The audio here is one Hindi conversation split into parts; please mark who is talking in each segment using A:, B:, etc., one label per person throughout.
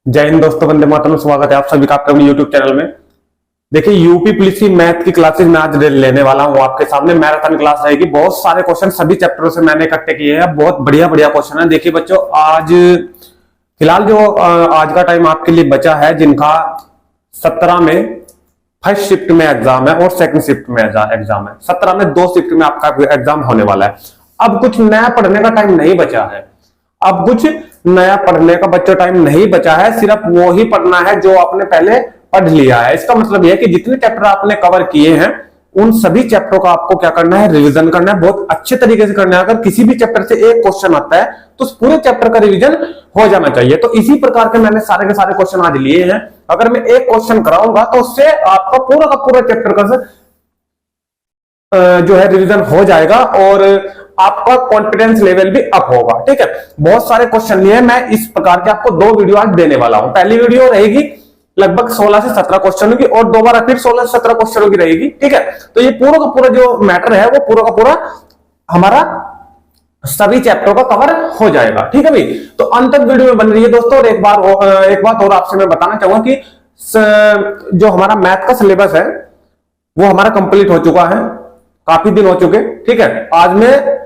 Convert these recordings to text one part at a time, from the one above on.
A: जय हिंद दोस्तों, वंदे मातरम। स्वागत है आप सभी का आपके अपने यूट्यूब चैनल में। देखिए, यूपी पुलिस की मैथ की क्लासेस मैं आज लेने वाला हूं आपके सामने। मैराथन क्लास रहेगी। बहुत सारे क्वेश्चन सभी चैप्टरों से मैंने इकट्ठे किए हैं। बहुत बढ़िया बढ़िया क्वेश्चन है। देखिए बच्चों, आज फिलहाल जो आज का टाइम आपके लिए बचा है, जिनका 17 में फर्स्ट शिफ्ट में एग्जाम है और सेकंड शिफ्ट में एग्जाम है। 17 में 2 शिफ्ट में आपका एग्जाम होने वाला है। अब कुछ नया पढ़ने का टाइम नहीं बचा है। अब कुछ नया पढ़ने का बच्चों टाइम नहीं बचा है। सिर्फ वो ही पढ़ना है जो आपने पहले पढ़ लिया है। इसका मतलब यह है कि जितने चैप्टर आपने कवर किए हैं उन सभी चैप्टरों का आपको क्या करना है, रिवीजन करना है। बहुत अच्छे तरीके से करना है। अगर किसी भी चैप्टर से एक क्वेश्चन आता है तो उस पूरे चैप्टर का रिवीजन हो जाना चाहिए। तो इसी प्रकार के मैंने सारे के सारे क्वेश्चन आज लिए हैं। अगर मैं एक क्वेश्चन कराऊंगा तो उससे आपका पूरा का पूरा चैप्टर का जो है रिवीजन हो जाएगा और आपका कॉन्फिडेंस लेवल भी अप होगा। ठीक है, बहुत सारे क्वेश्चन लिए मैं इस प्रकार के आपको 2 वीडियो आज देने वाला हूं। पहली वीडियो रहेगी लगभग 16 से 17 क्वेश्चनों की और दोबारा फिर 16 से 17 क्वेश्चनों की रहेगी। ठीक है, तो ये पूरा का पूरा जो मैटर है वो पूरा का पूरा हमारा सभी चैप्टरों का कवर हो जाएगा। ठीक है भाई, तो अंत तक वीडियो में बन रही है दोस्तों। और एक बात और आपसे मैं बताना चाहूंगा कि जो हमारा मैथ का सिलेबस है वो हमारा कंप्लीट हो चुका है। काफी दिन हो चुके। ठीक है, आज मैं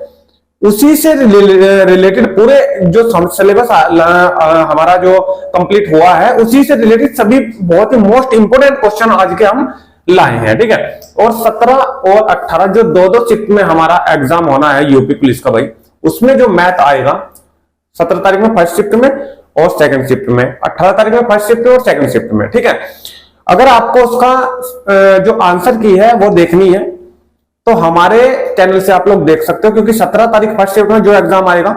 A: उसी से रिलेटेड पूरे जो सिलेबस हमारा जो कंप्लीट हुआ है उसी से रिलेटेड सभी बहुत ही मोस्ट इंपोर्टेंट क्वेश्चन आज के हम लाए हैं। ठीक है, और 17 और 18 जो 2-2 शिफ्ट में हमारा एग्जाम होना है यूपी पुलिस का भाई, उसमें जो मैथ आएगा 17 तारीख में फर्स्ट शिफ्ट में और सेकंड शिफ्ट में, 18 तारीख में फर्स्ट शिफ्ट में और सेकंड शिफ्ट में। ठीक है, अगर आपको उसका जो आंसर की है वो देखनी है तो हमारे चैनल से आप लोग देख सकते हो, क्योंकि 17 तारीख फर्स्ट शिफ्ट में जो एग्जाम आएगा,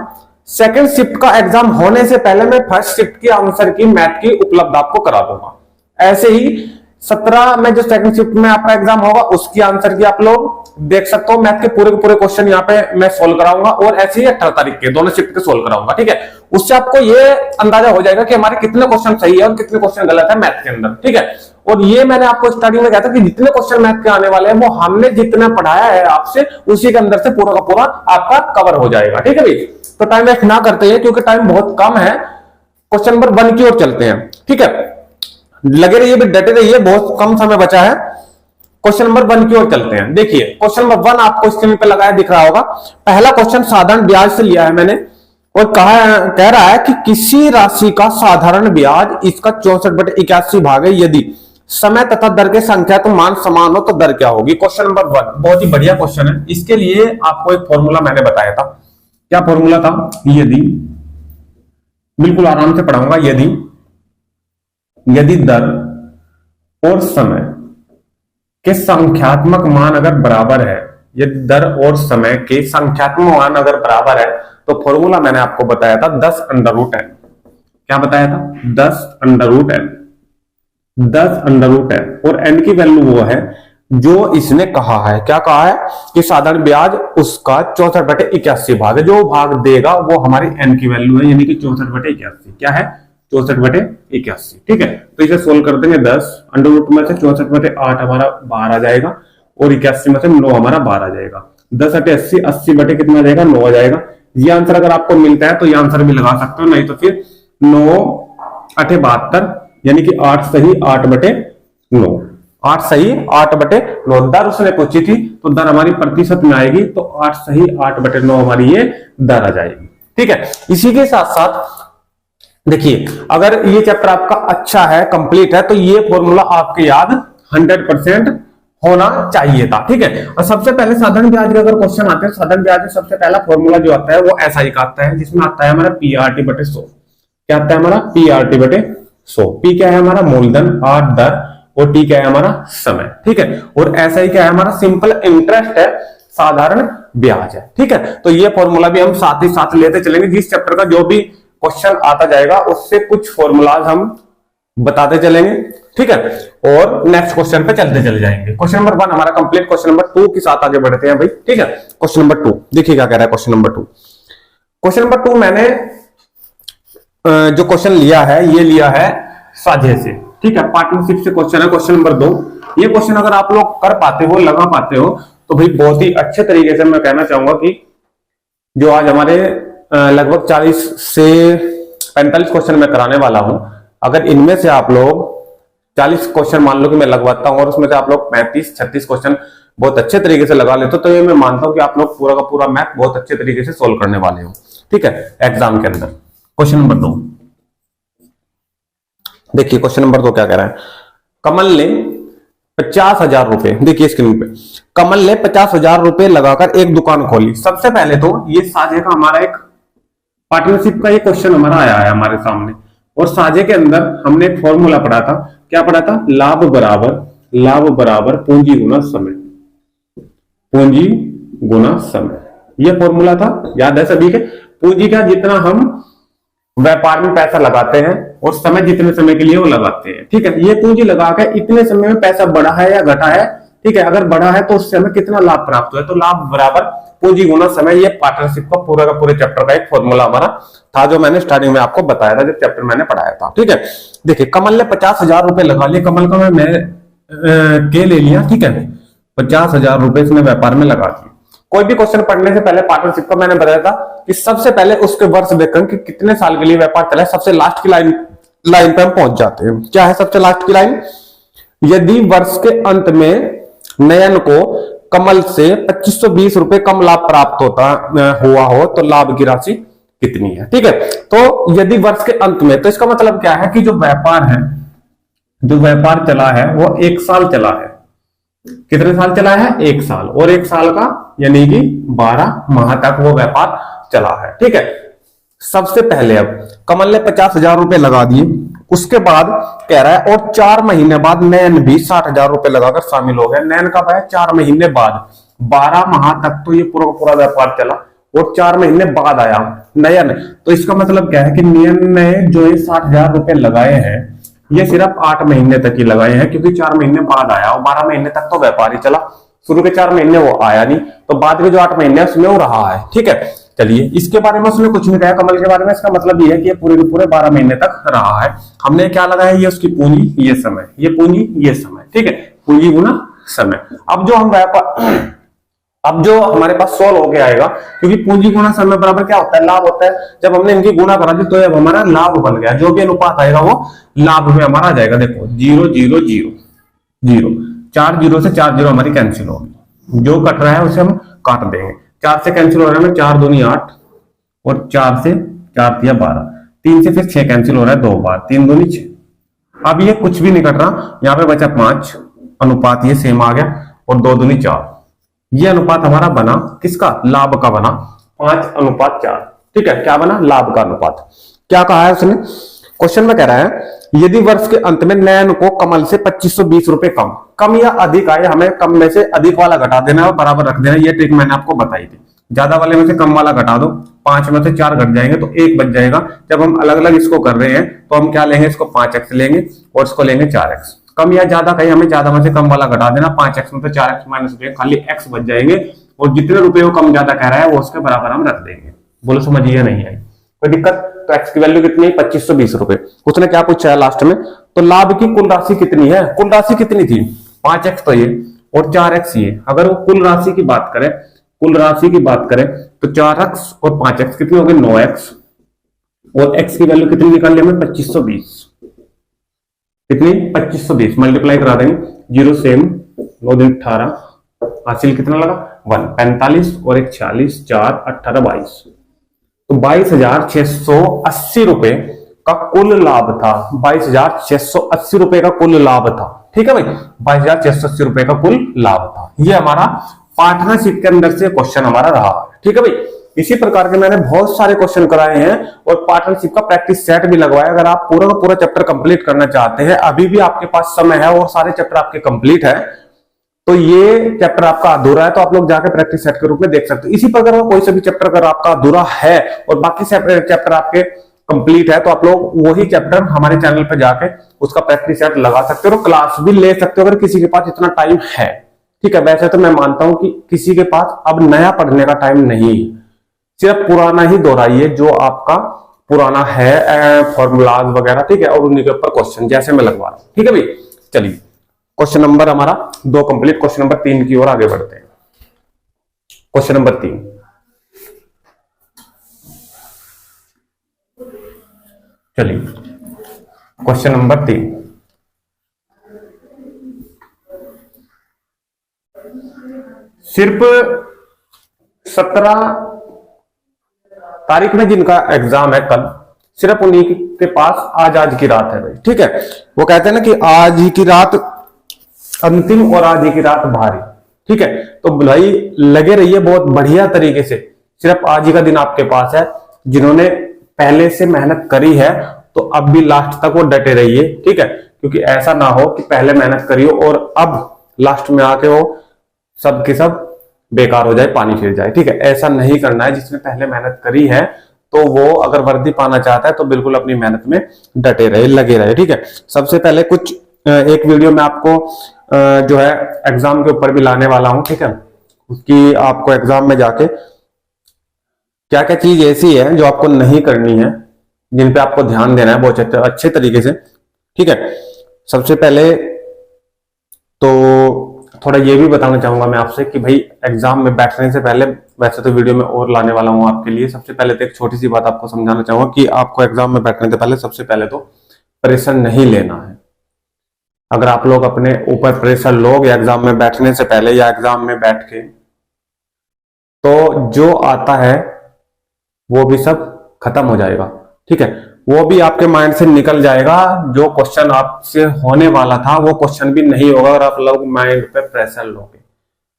A: सेकंड शिफ्ट का एग्जाम होने से पहले मैं फर्स्ट शिफ्ट की आंसर की मैथ की उपलब्ध आपको करा दूंगा। ऐसे ही 17 में जो सेकंड शिफ्ट में आपका एग्जाम होगा उसकी आंसर की आप लोग देख सकते हो। मैथ के पूरे क्वेश्चन यहाँ पे मैं सोल्व कराऊंगा और ऐसे ही 18 तारीख के दोनों शिफ्ट के सोल्व कराऊंगा। ठीक है, उससे आपको ये अंदाजा हो जाएगा कि हमारे कितने क्वेश्चन सही है और कितने क्वेश्चन गलत है मैथ के अंदर। ठीक है, और ये मैंने आपको स्टार्टिंग में कहा था कि जितने क्वेश्चन मैथ के आने वाले हैं वो हमने जितना पढ़ाया है आपसे उसी के अंदर से पूरा का पूरा आपका कवर हो जाएगा। ठीक है भाई, तो टाइम वेस्ट ना करते हैं क्योंकि टाइम बहुत कम है। क्वेश्चन नंबर 1 की ओर चलते हैं। ठीक है, लगे रहिए, डटे रहिए, बहुत कम समय बचा है। क्वेश्चन नंबर 1 की ओर चलते हैं। देखिए, क्वेश्चन नंबर 1 आपको स्क्रीन पे लगाया दिख रहा होगा। पहला क्वेश्चन साधारण ब्याज से लिया है मैंने और कह रहा है कि किसी राशि का साधारण ब्याज इसका 64/81 भाग है। यदि समय तथा दर के संख्यात्मक मान समान हो तो दर क्या होगी। क्वेश्चन नंबर 1 बहुत ही बढ़िया क्वेश्चन है। इसके लिए आपको एक फॉर्मूला मैंने बताया था। क्या फॉर्मूला था? यदि, बिल्कुल आराम से पढ़ाऊंगा। यदि दर और समय के संख्यात्मक मान अगर बराबर है, यदि दर और समय के संख्यात्मक मान अगर बराबर है तो फॉर्मूला मैंने आपको बताया था 10√n। क्या बताया था? 10√n। 10√n और n की वैल्यू वो है जो इसने कहा है। क्या कहा है? कि साधारण ब्याज उसका 64/81 भाग है। जो भाग देगा वो हमारी n की वैल्यू है, यानी कि 64/81। क्या है? 64/81। ठीक है, तो इसे सोल्व कर देंगे। 10 में से 64/8 हमारा बाहर आ जाएगा और 81 में से 9 हमारा बाहर आ जाएगा। 10/80 80 कितना आ जाएगा? 9 आ जाएगा। ये आंसर अगर आपको मिलता है तो ये आंसर भी लगा सकते हो, नहीं तो फिर 9×8 = 72, यानी कि 8 सही 8/9। 8 सही 8/9 दर उसने पूछी थी तो दर हमारी प्रतिशत में आएगी, तो 8 सही 8/9 हमारी ये दर आ जाएगी। ठीक है, इसी के साथ साथ देखिए, अगर ये चैप्टर आपका अच्छा है, कंप्लीट है, तो ये फॉर्मूला आपके याद 100% होना चाहिए था। ठीक है, और सबसे पहले साधारण ब्याज के अगर क्वेश्चन आते हैं, साधारण ब्याज में सबसे पहला फॉर्मूला जो आता है वो SI का आता है, जिसमें आता है हमारा PRT/100। क्या आता है हमारा? PRT/100। P क्या है हमारा? मूलधन, R दर और T क्या है हमारा? समय। ठीक है, और SI क्या है हमारा? सिंपल इंटरेस्ट है, साधारण ब्याज है। ठीक है, तो ये फॉर्मूला भी हम साथ ही साथ लेते चलेंगे। जिस चैप्टर का जो भी क्वेश्चन आता जाएगा उससे कुछ फॉर्मूलाज हम बताते चलेंगे। ठीक है, और नेक्स्ट क्वेश्चन पे चलते चले जाएंगे। क्वेश्चन नंबर 1 हमारा कंप्लीट। क्वेश्चन नंबर 2 के साथ आगे बढ़ते हैं भाई। ठीक है, क्वेश्चन नंबर 2 देखिए क्या कह रहा है। क्वेश्चन नंबर 2, क्वेश्चन नंबर 2 मैंने जो क्वेश्चन लिया है ये लिया है साझे से। ठीक है, पार्टनरशिप से क्वेश्चन है। क्वेश्चन नंबर 2, ये क्वेश्चन अगर आप लोग कर पाते हो, लगा पाते हो, तो भाई बहुत ही अच्छे तरीके से मैं कहना चाहूंगा कि जो आज हमारे लगभग 40 से 45 क्वेश्चन मैं कराने वाला हूं, अगर इनमें से आप लोग 40 क्वेश्चन मान लो कि मैं लगवाता हूं और उसमें से आप लोग 35-36 क्वेश्चन बहुत अच्छे तरीके से लगा लेते हो, तो ये मैं मानता हूं कि आप लोग पूरा का पूरा मैथ बहुत अच्छे तरीके से सोल्व करने वाले हो। ठीक है, एग्जाम के अंदर। क्वेश्चन नंबर 2 देखिए, क्वेश्चन नंबर 2 क्या कह रहा है। कमल ने 50,000 रुपए, देखिए स्क्रीन पे, कमल ने 50,000 रुपए लगाकर एक दुकान खोली। सबसे पहले तो ये साझे का हमारा एक पार्टनरशिप का ये क्वेश्चन हमारा आया है हमारे सामने, और साझे के अंदर हमने एक फॉर्मूला पढ़ा था। क्या पढ़ा था? लाभ बराबर पूंजी गुना समय, पूंजी गुना समय, ये फॉर्मूला था, याद है सभी के। पूंजी का जितना हम व्यापार में पैसा लगाते हैं और समय जितने समय के लिए वो लगाते हैं। ठीक है, ये पूंजी लगा के इतने समय में पैसा बढ़ा है या घटा है। ठीक है, अगर बढ़ा है तो उससे हमें कितना लाभ प्राप्त हुआ है, तो लाभ बराबर पूंजी गुना समय। ये पार्टनरशिप का पूरा का पूरे चैप्टर का एक फॉर्मूला हमारा था, जो मैंने स्टार्टिंग में आपको बताया था जब चैप्टर मैंने पढ़ाया था। ठीक है, देखिए कमल ने 50,000 रुपए लगा लिए। कमल का मैं के ले लिया। ठीक है, 50,000 रुपए इसने व्यापार में लगा दिए। कोई भी क्वेश्चन पढ़ने से पहले पार्टनरशिप का मैंने बताया था कि सबसे पहले उसके वर्ष देखें कि कितने साल के लिए व्यापार चला है। सबसे लास्ट की लाइन पे हम पहुंच जाते हैं। क्या है सबसे लास्ट की लाइन? यदि वर्ष के अंत में नयन को कमल से 2520 रुपए कम लाभ प्राप्त हुआ हो तो लाभ की राशि कितनी है? ठीक है, तो यदि वर्ष के अंत में, तो इसका मतलब क्या है कि जो व्यापार चला है वो 1 साल चला है। कितने साल चला है? 1 साल, और 1 साल का यानी कि 12 माह तक वो व्यापार चला है। ठीक है, सबसे पहले अब कमल ने 50,000 रुपए लगा दिए। उसके बाद कह रहा है और 4 महीने बाद नयन भी 60,000 रुपए लगाकर शामिल हो गया। नयन कब है? 4 महीने बाद। 12 माह तक तो ये पूरा पूरा व्यापार चला और 4 महीने बाद आया नयन। तो इसका मतलब क्या है कि नयन ने जो ये 60,000 रुपए लगाए हैं, ये सिर्फ 8 महीने तक ही लगाए हैं, क्योंकि 4 महीने बाद आया और 12 महीने तक तो व्यापार ही चला। शुरू के 4 महीने वो आया नहीं, तो बाद के जो 8 महीने उसमें वो रहा है। ठीक है, चलिए, इसके बारे में उसने कुछ नहीं कहा कमल के बारे में। इसका मतलब ये है कि ये पूरे के पूरे 12 महीने तक रहा है। हमने क्या लगाया? ये उसकी पूंजी, ये समय, ये पूंजी, ये समय। ठीक है, पूंजी गुना समय। अब जो हमारे पास सोल्व होके आएगा, क्योंकि पूंजी गुना समय बराबर क्या होता है? लाभ होता है। जब हमने इनकी गुना करा दी तो अब हमारा लाभ बन गया। जो भी अनुपात आएगा वो लाभ में हमारा आ जाएगा। देखो 0 0 0 0, 4 0 से 4 0 हमारी कैंसिल होगी। जो कट रहा है उसे हम काट देंगे। 4 से कैंसिल हो रहा है, 4 दूनी 8 और 4 से 4 दिया 12, 3 से फिर 6 कैंसिल हो रहा है 2 बार, 3 दूनी 6। अब ये कुछ भी नहीं कट रहा, यहाँ पे बचा 5, अनुपात ये सेम आ गया, और 2 दूनी 4। ये अनुपात हमारा बना किसका? लाभ का बना, 5:4। ठीक है, क्या बना? लाभ का अनुपात। क्या कहा है उसने? क्वेश्चन में कह रहा है यदि वर्ष के अंत में नयन को कमल से 2520 रुपए कम या अधिक आए, हमें कम में से अधिक वाला घटा देना और बराबर रख देना। ये ट्रिक मैंने आपको बताई थी। ज्यादा वाले में से कम वाला घटा दो, 5 में से 4 घट जाएंगे तो 1 बच जाएगा। जब हम अलग अलग इसको कर रहे हैं तो हम क्या लेंगे? इसको 5x लेंगे और इसको लेंगे 4x। कम या ज्यादा कहीं हमें ज्यादा में से कम वाला घटा देना। 5x में से 4x माइनस खाली x बच जाएंगे, और जितने रुपए वो कम ज्यादा कह रहा है वो उसके बराबर हम रख देंगे। बोलो समझिए नहीं आई कोई दिक्कत? तो x की वैल्यू कितनी है? 2520 रुपए। उसने क्या पूछा है लास्ट में? तो लाभ की कुल राशि कितनी है? कुल राशि कितनी थी? 5x तो ये और 4x ये। अगर वो कुल राशि की बात करें, तो 4x और 5x कितनी हो गई? 9x, और x की वैल्यू कितनी निकाल ली हमें? 2520। कितनी? 2520 मल्टीप्लाई करा देंगे, 0 सेम, 9 दिन 18, हासिल कितना लगा? 1, 45 और 1 46, 4 18 22, तो 22,680 रुपए का कुल लाभ था। 22,680 रुपए का कुल लाभ था। ठीक है भाई, 22,680 रुपए का कुल लाभ था। ये हमारा पार्टनरशिप के अंदर से क्वेश्चन हमारा रहा। ठीक है भाई, इसी प्रकार के मैंने बहुत सारे क्वेश्चन कराए हैं और पार्टनरशिप का प्रैक्टिस सेट भी लगवाया। अगर आप पूरा का पूरा चैप्टर कंप्लीट करना चाहते हैं, अभी भी आपके पास समय है और सारे चैप्टर आपके कंप्लीट है, तो ये चैप्टर आपका अधूरा है तो आप लोग जाकर प्रैक्टिस सेट के रूप में देख सकते हो। इसी प्रकार कोई सा भी चैप्टर अगर आपका अधूरा है और बाकी चैप्टर आपके कंप्लीट है, तो आप लोग वही चैप्टर हमारे चैनल पे जाके उसका प्रैक्टिस सेट लगा सकते हो और क्लास भी ले सकते हो अगर किसी के पास इतना टाइम है। ठीक है, वैसे तो मैं मानता हूं कि किसी के पास अब नया पढ़ने का टाइम नहीं, सिर्फ पुराना ही दोहराइए जो आपका पुराना है, फॉर्मूलाज वगैरह। ठीक है, और उन्हीं के ऊपर क्वेश्चन जैसे मैं लगवा रहा हूं। ठीक है भाई, चलिए क्वेश्चन नंबर हमारा 2 कंप्लीट, क्वेश्चन नंबर 3 की ओर आगे बढ़ते हैं। क्वेश्चन नंबर 3, चलिए क्वेश्चन नंबर 3, सिर्फ 17 तारीख में जिनका एग्जाम है कल, सिर्फ उन्हीं के पास आज की रात है भाई। ठीक है, वो कहते हैं ना कि आज ही की रात अंतिम और आज ही की रात भारी। ठीक है, तो भाई लगे रहिए बहुत बढ़िया तरीके से, सिर्फ आज ही का दिन आपके पास है। जिन्होंने पहले से मेहनत करी है तो अब भी लास्ट तक वो डटे रहिए। ठीक है, क्योंकि ऐसा ना हो कि पहले मेहनत करियो और अब लास्ट में आके वो सब के सब बेकार हो जाए, पानी फिर जाए। ठीक है, ऐसा नहीं करना है। जिसने पहले मेहनत करी है तो वो अगर वर्दी पाना चाहता है तो बिल्कुल अपनी मेहनत में डटे रहे, लगे रहे। ठीक है, सबसे पहले कुछ एक वीडियो में आपको जो है एग्जाम के ऊपर भी लाने वाला हूं। ठीक है, उसकी आपको एग्जाम में जाके क्या क्या चीज ऐसी है जो आपको नहीं करनी है, जिन पे आपको ध्यान देना है बहुत अच्छे तरीके से। ठीक है, सबसे पहले तो थोड़ा ये भी बताना चाहूंगा मैं आपसे कि भाई एग्जाम में बैठने से पहले, वैसे तो वीडियो में और लाने वाला हूं आपके लिए, सबसे पहले तो एक छोटी सी बात आपको समझाना चाहूंगा कि आपको एग्जाम में बैठने से पहले सबसे पहले तो प्रेशर नहीं लेना है। अगर आप लोग अपने ऊपर प्रेशर लोगे एग्जाम में बैठने से पहले या एग्जाम में बैठ के, तो जो आता है वो भी सब खत्म हो जाएगा। ठीक है, वो भी आपके माइंड से निकल जाएगा। जो क्वेश्चन आपसे होने वाला था वो क्वेश्चन भी नहीं होगा अगर आप लोग माइंड पे प्रेशर लोगे।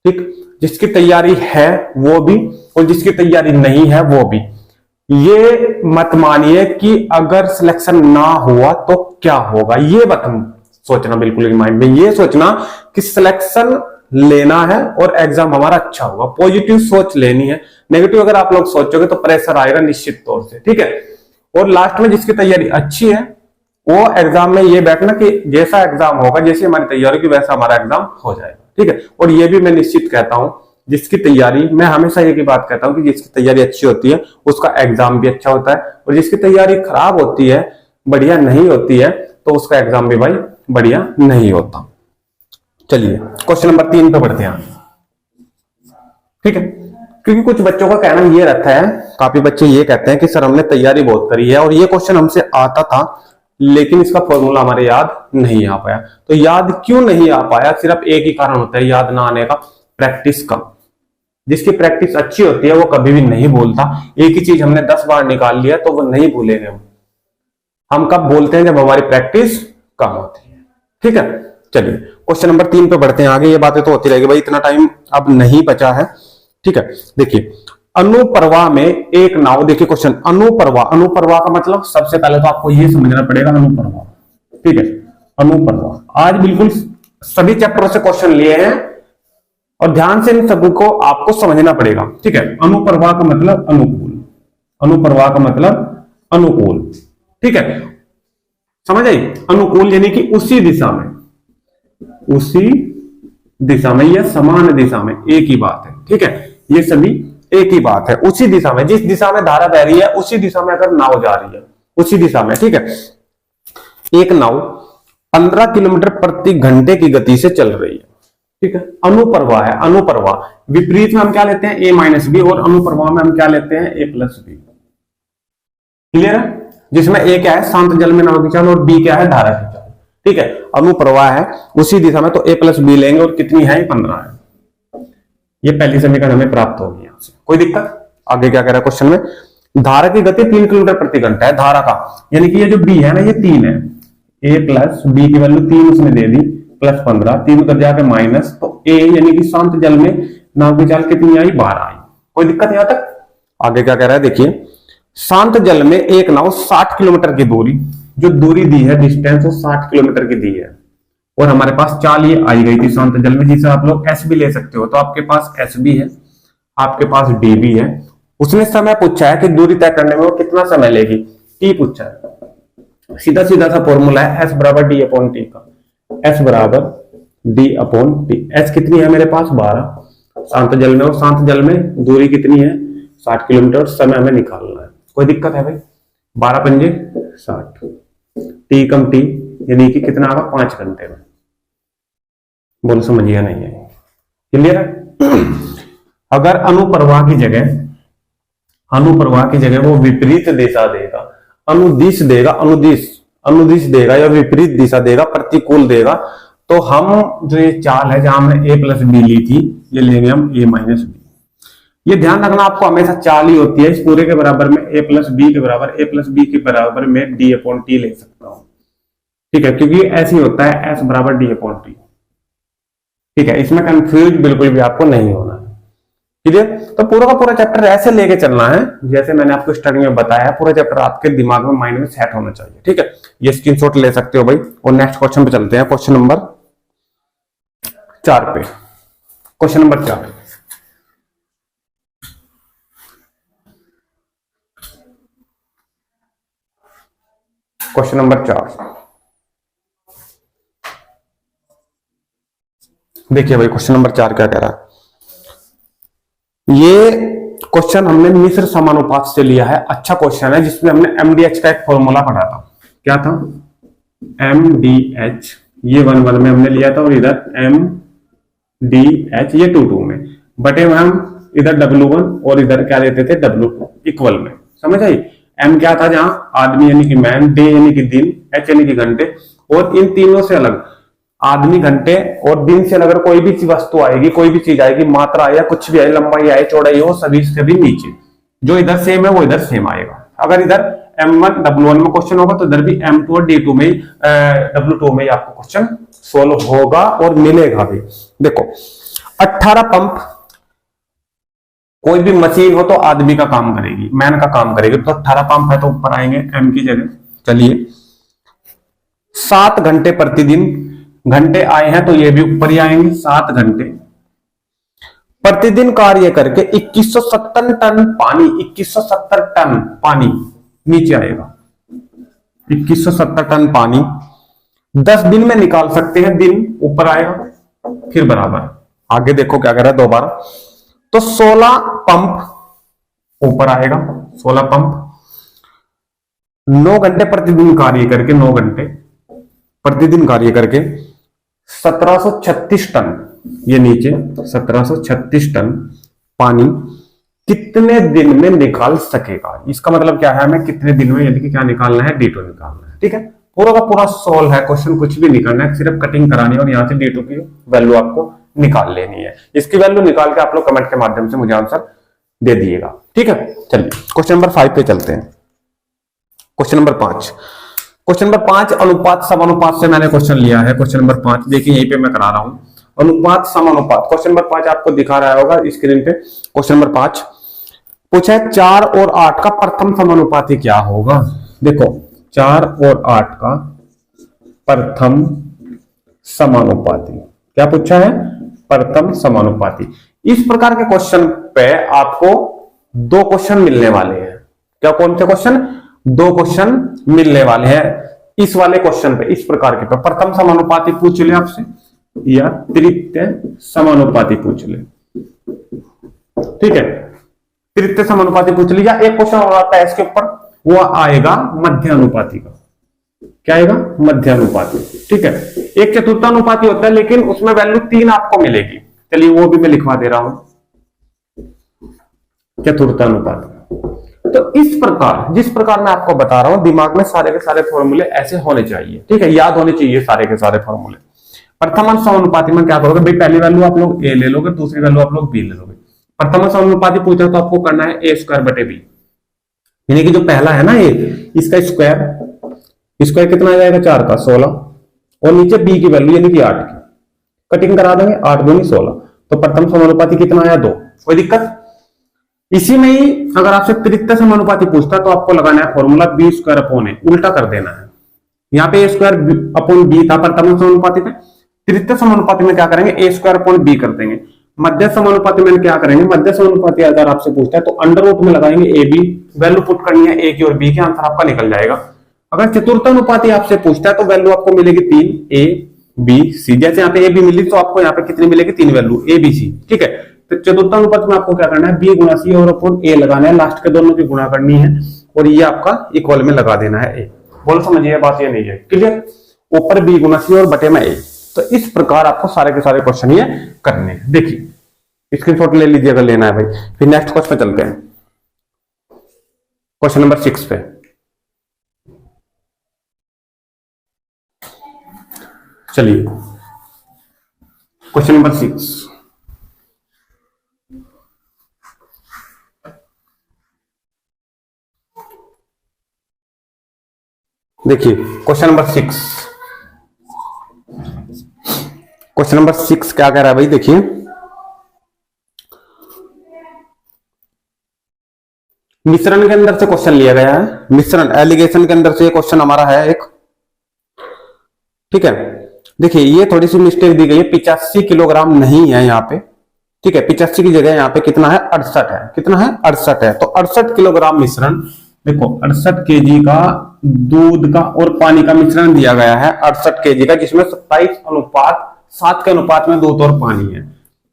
A: ठीक, जिसकी तैयारी है वो भी और जिसकी तैयारी नहीं है वो भी। ये मत मानिए कि अगर सिलेक्शन ना हुआ तो क्या होगा, ये मत सोचना बिल्कुल माइंड में। ये सोचना कि सिलेक्शन लेना है और एग्जाम हमारा अच्छा होगा। पॉजिटिव सोच लेनी है, नेगेटिव अगर आप लोग सोचोगे तो प्रेशर आएगा निश्चित तौर से। ठीक है, और लास्ट में जिसकी तैयारी अच्छी है वो एग्जाम में ये बैठना कि जैसा एग्जाम होगा, जैसी हमारी तैयारी होगी वैसा हमारा एग्जाम हो जाएगा। ठीक है, और ये भी मैं निश्चित कहता हूं, जिसकी तैयारी, मैं हमेशा ये की बात कहता हूं कि जिसकी तैयारी अच्छी होती है उसका एग्जाम भी अच्छा होता है, और जिसकी तैयारी खराब होती है, बढ़िया नहीं होती है, तो उसका एग्जाम भी भाई बढ़िया नहीं होता। चलिए क्वेश्चन नंबर 3 पे बढ़ते हैं। ठीक है, क्योंकि कुछ बच्चों का कहना ये रहता है, काफी बच्चे ये कहते हैं कि सर हमने तैयारी बहुत करी है और ये क्वेश्चन हमसे आता था लेकिन इसका फॉर्मूला हमारे याद नहीं आ पाया। तो याद क्यों नहीं आ पाया? सिर्फ एक ही कारण होता है याद ना आने का, प्रैक्टिस कम। जिसकी प्रैक्टिस अच्छी होती है वो कभी भी नहीं भूलता। एक ही चीज हमने 10 बार निकाल लिया तो वो नहीं भूलेंगे। हम कब बोलते हैं? जब हमारी प्रैक्टिस कम होती है। ठीक है, चलिए क्वेश्चन नंबर 3 पे बढ़ते हैं आगे। ये बातें तो होती रहेगी भाई, इतना टाइम अब नहीं बचा है। ठीक है, देखिए अनुप्रवाह में एक नाव, देखिए क्वेश्चन अनुप्रवाह, अनुप्रवाह का मतलब सबसे पहले तो आपको ये समझना पड़ेगा अनुप्रवाह। ठीक है, अनुप्रवाह आज बिल्कुल सभी चैप्टरों से क्वेश्चन लिए हैं और ध्यान से इन सभी को आपको समझना पड़ेगा। ठीक है, अनुप्रवाह का मतलब अनुकूल, अनुप्रवाह का मतलब अनुकूल। ठीक है, समझ आई? अनुकूल यानी कि उसी दिशा में, उसी दिशा में या समान दिशा में, एक ही बात है। ठीक है, ये सभी एक ही बात है, उसी दिशा में, जिस दिशा में धारा बह रही है उसी दिशा में अगर नाव जा रही है, उसी दिशा में। ठीक है, एक नाव 15 किलोमीटर प्रति घंटे की गति से चल रही है। ठीक है, अनुप्रवाह है। अनुप्रवाह विपरीत में हम क्या लेते हैं? a माइनस बी, और अनुप्रवाह में हम क्या लेते हैं? a plus B. क्लियर है? जिसमें a क्या है? शांत जल में नाव की चाल, और b क्या है? धारा की चाल। ठीक है, अनुप्रवाह है उसी दिशा में, तो a प्लस बी लेंगे और कितनी है? 15 है। ये पहली समीकरण हमें प्राप्त होगी यहां से। कोई दिक्कत? आगे क्या कह रहा है क्वेश्चन में? धारा की गति 3 किलोमीटर प्रति घंटा है धारा का, यानी कि ये जो b है ना, ये 3 है। a प्लस बी की वैल्यू 3 उसने दे दी, प्लस 15, 3 उधर जाके माइनस, तो a यानी कि शांत जल में नाव की चाल कितनी आई? 12 आई। कोई दिक्कत यहां तक? आगे क्या कह रहा है देखिए, शांत जल में एक नाव 60 किलोमीटर की दूरी, जो दूरी दी है, डिस्टेंस, वो 60 किलोमीटर की दी है, और हमारे पास चाल ये आई गई थी शांत जल में, जिसे आप लोग एस भी ले सकते हो। तो आपके पास एस भी है, आपके पास डी भी है। उसने समय पूछा है कि दूरी तय करने में वो कितना समय लेगी, टी पूछा है। सीधा सीधा सा फॉर्मूला है एस बराबर डी अपॉन टी का, एस बराबर डी अपॉन टी। एस कितनी है मेरे पास? 12 शांत जल में, और शांत जल में दूरी कितनी है? 60 किलोमीटर। समय हमें निकालना है। कोई दिक्कत है भाई? 12 पंजे 60, टी कम टी यानी कि कितना आगा? 5 घंटे में। बोलो समझिए नहीं है? क्लियर है? अगर अनुप्रवाह की जगह, अनुप्रवाह की जगह वो विपरीत दिशा देगा, अनुदिश देगा, अनुदिश, अनुदिश देगा या विपरीत दिशा देगा, प्रतिकूल देगा, तो हम जो ये चाल है जहां हमने ए प्लस बी ली थी, ये लेंगे हम ए माइनस बी। ये ध्यान रखना आपको, हमेशा चाल ही होती है, इस पूरे के बराबर में ए प्लस बी के बराबर, ए प्लस बी के बराबर में डी अपॉन टी ले सकता हूं, ठीक है, क्योंकि ऐसे ही होता है एस बराबर डी अपॉन टी, ठीक है, इसमें कंफ्यूज बिल्कुल भी आपको नहीं होना है, ठीक है। तो पूरा का पूरा चैप्टर ऐसे लेके चलना है जैसे मैंने आपको स्टार्टिंग में बताया, पूरा चैप्टर आपके दिमाग में, माइंड में सेट होना चाहिए, ठीक है। ये स्क्रीनशॉट ले सकते हो भाई, और नेक्स्ट क्वेश्चन पे चलते हैं, क्वेश्चन नंबर 4 पे। क्वेश्चन नंबर 4, क्वेश्चन नंबर 4 देखिए भाई, क्वेश्चन नंबर 4 क्या कह रहा है। ये क्वेश्चन हमने मिश्र समानुपात से लिया है, अच्छा क्वेश्चन है, जिसमें हमने एमडीएच का एक फॉर्मूला पढ़ा था। क्या था? एमडीएच, ये 1 में हमने लिया था, और इधर एमडीएच ये 2 में, बटे में हम इधर W1 और इधर क्या लेते थे W2 इक्वल में, समझ आई। एम क्या था? जहां आदमी यानी कि मैन, डे यानी कि दिन, एच यानी कि घंटे, और इन तीनों से अलग आदमी, घंटे और दिन से अगर कोई भी वस्तु आएगी, कोई भी चीज आएगी, मात्रा या कुछ भी आए, लंबाई आए, चौड़ाई हो, सभी से भी नीचे, जो इधर सेम है वो इधर सेम आएगा। अगर इधर M1 W1 में क्वेश्चन होगा तो इधर भी M2 और D2 में W2 में आपको क्वेश्चन सोल्व होगा और मिलेगा भी। देखो 18 पंप, कोई भी मशीन हो तो आदमी का काम करेगी, मैन का काम करेगी, तो 18 पंप है तो ऊपर आएंगे M की जगह। चलिए 7 घंटे प्रतिदिन, घंटे आए हैं तो ये भी ऊपर ही आएंगे, 7 घंटे प्रतिदिन कार्य करके 2170 टन पानी, 2170 टन पानी नीचे आएगा, 2170 टन पानी 10 दिन में निकाल सकते हैं, दिन ऊपर आएगा, फिर बराबर आगे देखो क्या कर रहा है दोबारा, तो 16 पंप ऊपर आएगा, 16 पंप 9 घंटे प्रतिदिन कार्य करके, 9 घंटे प्रतिदिन कार्य करके 1736 टन, ये नीचे 1736 टन पानी कितने दिन में निकाल सकेगा। इसका मतलब क्या है, हमें कितने दिन में यानी कि क्या निकालना है, D2 निकालना है, ठीक है। पूरा का पूरा सोल्व है क्वेश्चन, कुछ भी निकालना है, सिर्फ कटिंग करानी है और यहाँ से D2 की वैल्यू आपको निकाल लेनी है। इसकी वैल्यू निकाल के आप लोग कमेंट के माध्यम से मुझे आंसर दे दिएगा, ठीक है। चलिए क्वेश्चन नंबर 5 पे चलते हैं। क्वेश्चन नंबर 5, क्वेश्चन नंबर 5 अनुपात समानुपात से मैंने क्वेश्चन लिया है। क्वेश्चन नंबर 5 देखिए यहीं पे मैं करा रहा हूं, अनुपात समानुपात। क्वेश्चन नंबर 5 आपको दिखा रहा होगा स्क्रीन पे। क्वेश्चन नंबर 5 पूछा है 4 और 8 का प्रथम समानुपाती क्या होगा। देखो 4 और 8 का प्रथम समानुपाती क्या पूछा है, प्रथम समानुपाती। इस प्रकार के क्वेश्चन पे आपको 2 क्वेश्चन मिलने वाले हैं। क्या, कौन से क्वेश्चन? 2 क्वेश्चन मिलने वाले हैं इस वाले क्वेश्चन पे, इस प्रकार के पे। प्रथम समानुपाती पूछ ले आपसे, या तृतीय समानुपाती पूछ ले, ठीक है, तृतीय समानुपाती पूछ ले, या एक क्वेश्चन और आता है इसके ऊपर, वो आएगा मध्यानुपाती का। क्या आएगा? मध्यानुपाती, ठीक है। एक चतुर्थानुपाती होता है, लेकिन उसमें वैल्यू 3 आपको मिलेगी। चलिए वो भी मैं लिखवा दे रहा हूं, चतुर्थानुपाती। तो इस प्रकार, जिस प्रकार मैं आपको बता रहा हूं, दिमाग में सारे के सारे फॉर्मूले ऐसे होने चाहिए, ठीक है, याद होने चाहिए सारे के सारे फॉर्मूले। प्रथम समानुपाती में क्या करोगे भाई, पहली वैल्यू आप लोग ए ले लोगे, दूसरी वैल्यू आप लोग बी ले लोगे। प्रथम समानुपाती पूछा तो आपको करना है ए स्क्वायर बटे बी, यानी कि जो पहला है ना ए, इसका स्क्वायर, स्क्वायर कितना आ जाएगा 4 का 16, और नीचे बी की वैल्यू यानी कि 8 की, कटिंग करा देंगे, 8 दूनी 16, तो प्रथम समानुपाती कितना आया 2। कोई दिक्कत? इसी में ही अगर आपसे तृतीय समानुपाती पूछता है तो आपको लगाना है फॉर्मूला बी स्क्वायर अपॉन ए, उल्टा कर देना है। यहाँ पे ए स्क्वायर अपॉन बी था प्रथम समानुपाती में, तृतीय समानुपाती में क्या करेंगे, ए स्क्वायर अपॉन बी कर देंगे। मध्य समानुपाती में क्या करेंगे, मध्य समानुपाती अगर आपसे पूछता है तो अंडर रूट में लगाएंगे ए बी, वैल्यू पुट करनी है ए की और बी की, आंसर आपका निकल जाएगा। अगर चतुर्थानुपाती आपसे पूछता है तो वैल्यू आपको मिलेगी 3 ए बी सी, जैसे यहाँ पे ए बी मिली तो आपको यहाँ पे कितनी मिलेगी, 3 वैल्यू ए बी सी, ठीक है। तो चतुर्थानुपात में आपको क्या करना है, बी गुणा सी और अपॉन ए लगाना है, लास्ट के दोनों की गुणा करनी है और ये आपका इक्वल में लगा देना है ए। बोलो समझिए बात, ये नहीं है क्लियर, ऊपर बी गुणा सी और बटे में ए। तो इस प्रकार आपको सारे के सारे क्वेश्चन ये करने हैं। देखिए स्क्रीनशॉट ले लीजिए अगर लेना है भाई। फिर नेक्स्ट क्वेश्चन पे चलते हैं, क्वेश्चन नंबर 6 पे। चलिए क्वेश्चन नंबर 6। देखिए क्वेश्चन नंबर 6, क्वेश्चन नंबर 6 क्या कह रहा है भाई, देखिए मिश्रण के अंदर से क्वेश्चन लिया गया है, मिश्रण एलिगेशन के अंदर से ये क्वेश्चन हमारा है एक, ठीक है। देखिए ये थोड़ी सी मिस्टेक दी गई है, 85 किलोग्राम नहीं है यहाँ पे, ठीक है। 85 की जगह यहाँ पे कितना है, 68 है। कितना है, 68 है। तो 68 किलोग्राम मिश्रण, देखो 68 केजी का दूध का और पानी का मिश्रण दिया गया है, 68 केजी का, जिसमें 27:7 के अनुपात में दूध और पानी है।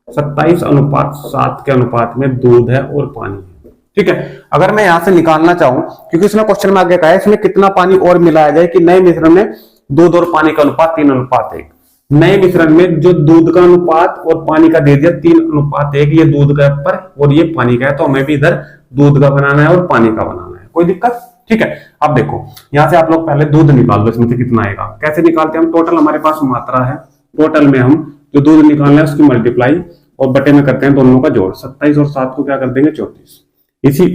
A: 27:7 के अनुपात में दूध है और पानी है, ठीक है। अगर मैं यहां से निकालना चाहूं, क्योंकि इसमें क्वेश्चन में आगे कहा है इसमें कितना पानी और मिलाया जाए कि नए मिश्रण में दूध और पानी का अनुपात 3:1। नए मिश्रण में जो दूध का अनुपात और पानी का दे दिया 3:1, ये दूध का ऊपर और ये पानी का है, तो हमें भी इधर दूध का बनाना है और पानी का बनाना है, कोई दिक्कत, ठीक है। अब देखो यहां से आप लोग पहले दूध निकाल लो, इसमें से कितना आएगा, कैसे निकालते हैं हम, टोटल हमारे पास मात्रा है, टोटल में हम जो दूध निकालना है उसकी मल्टीप्लाई और बटे में करते हैं दोनों का जोड़, 27 और 7 को क्या कर देंगे 34। इसी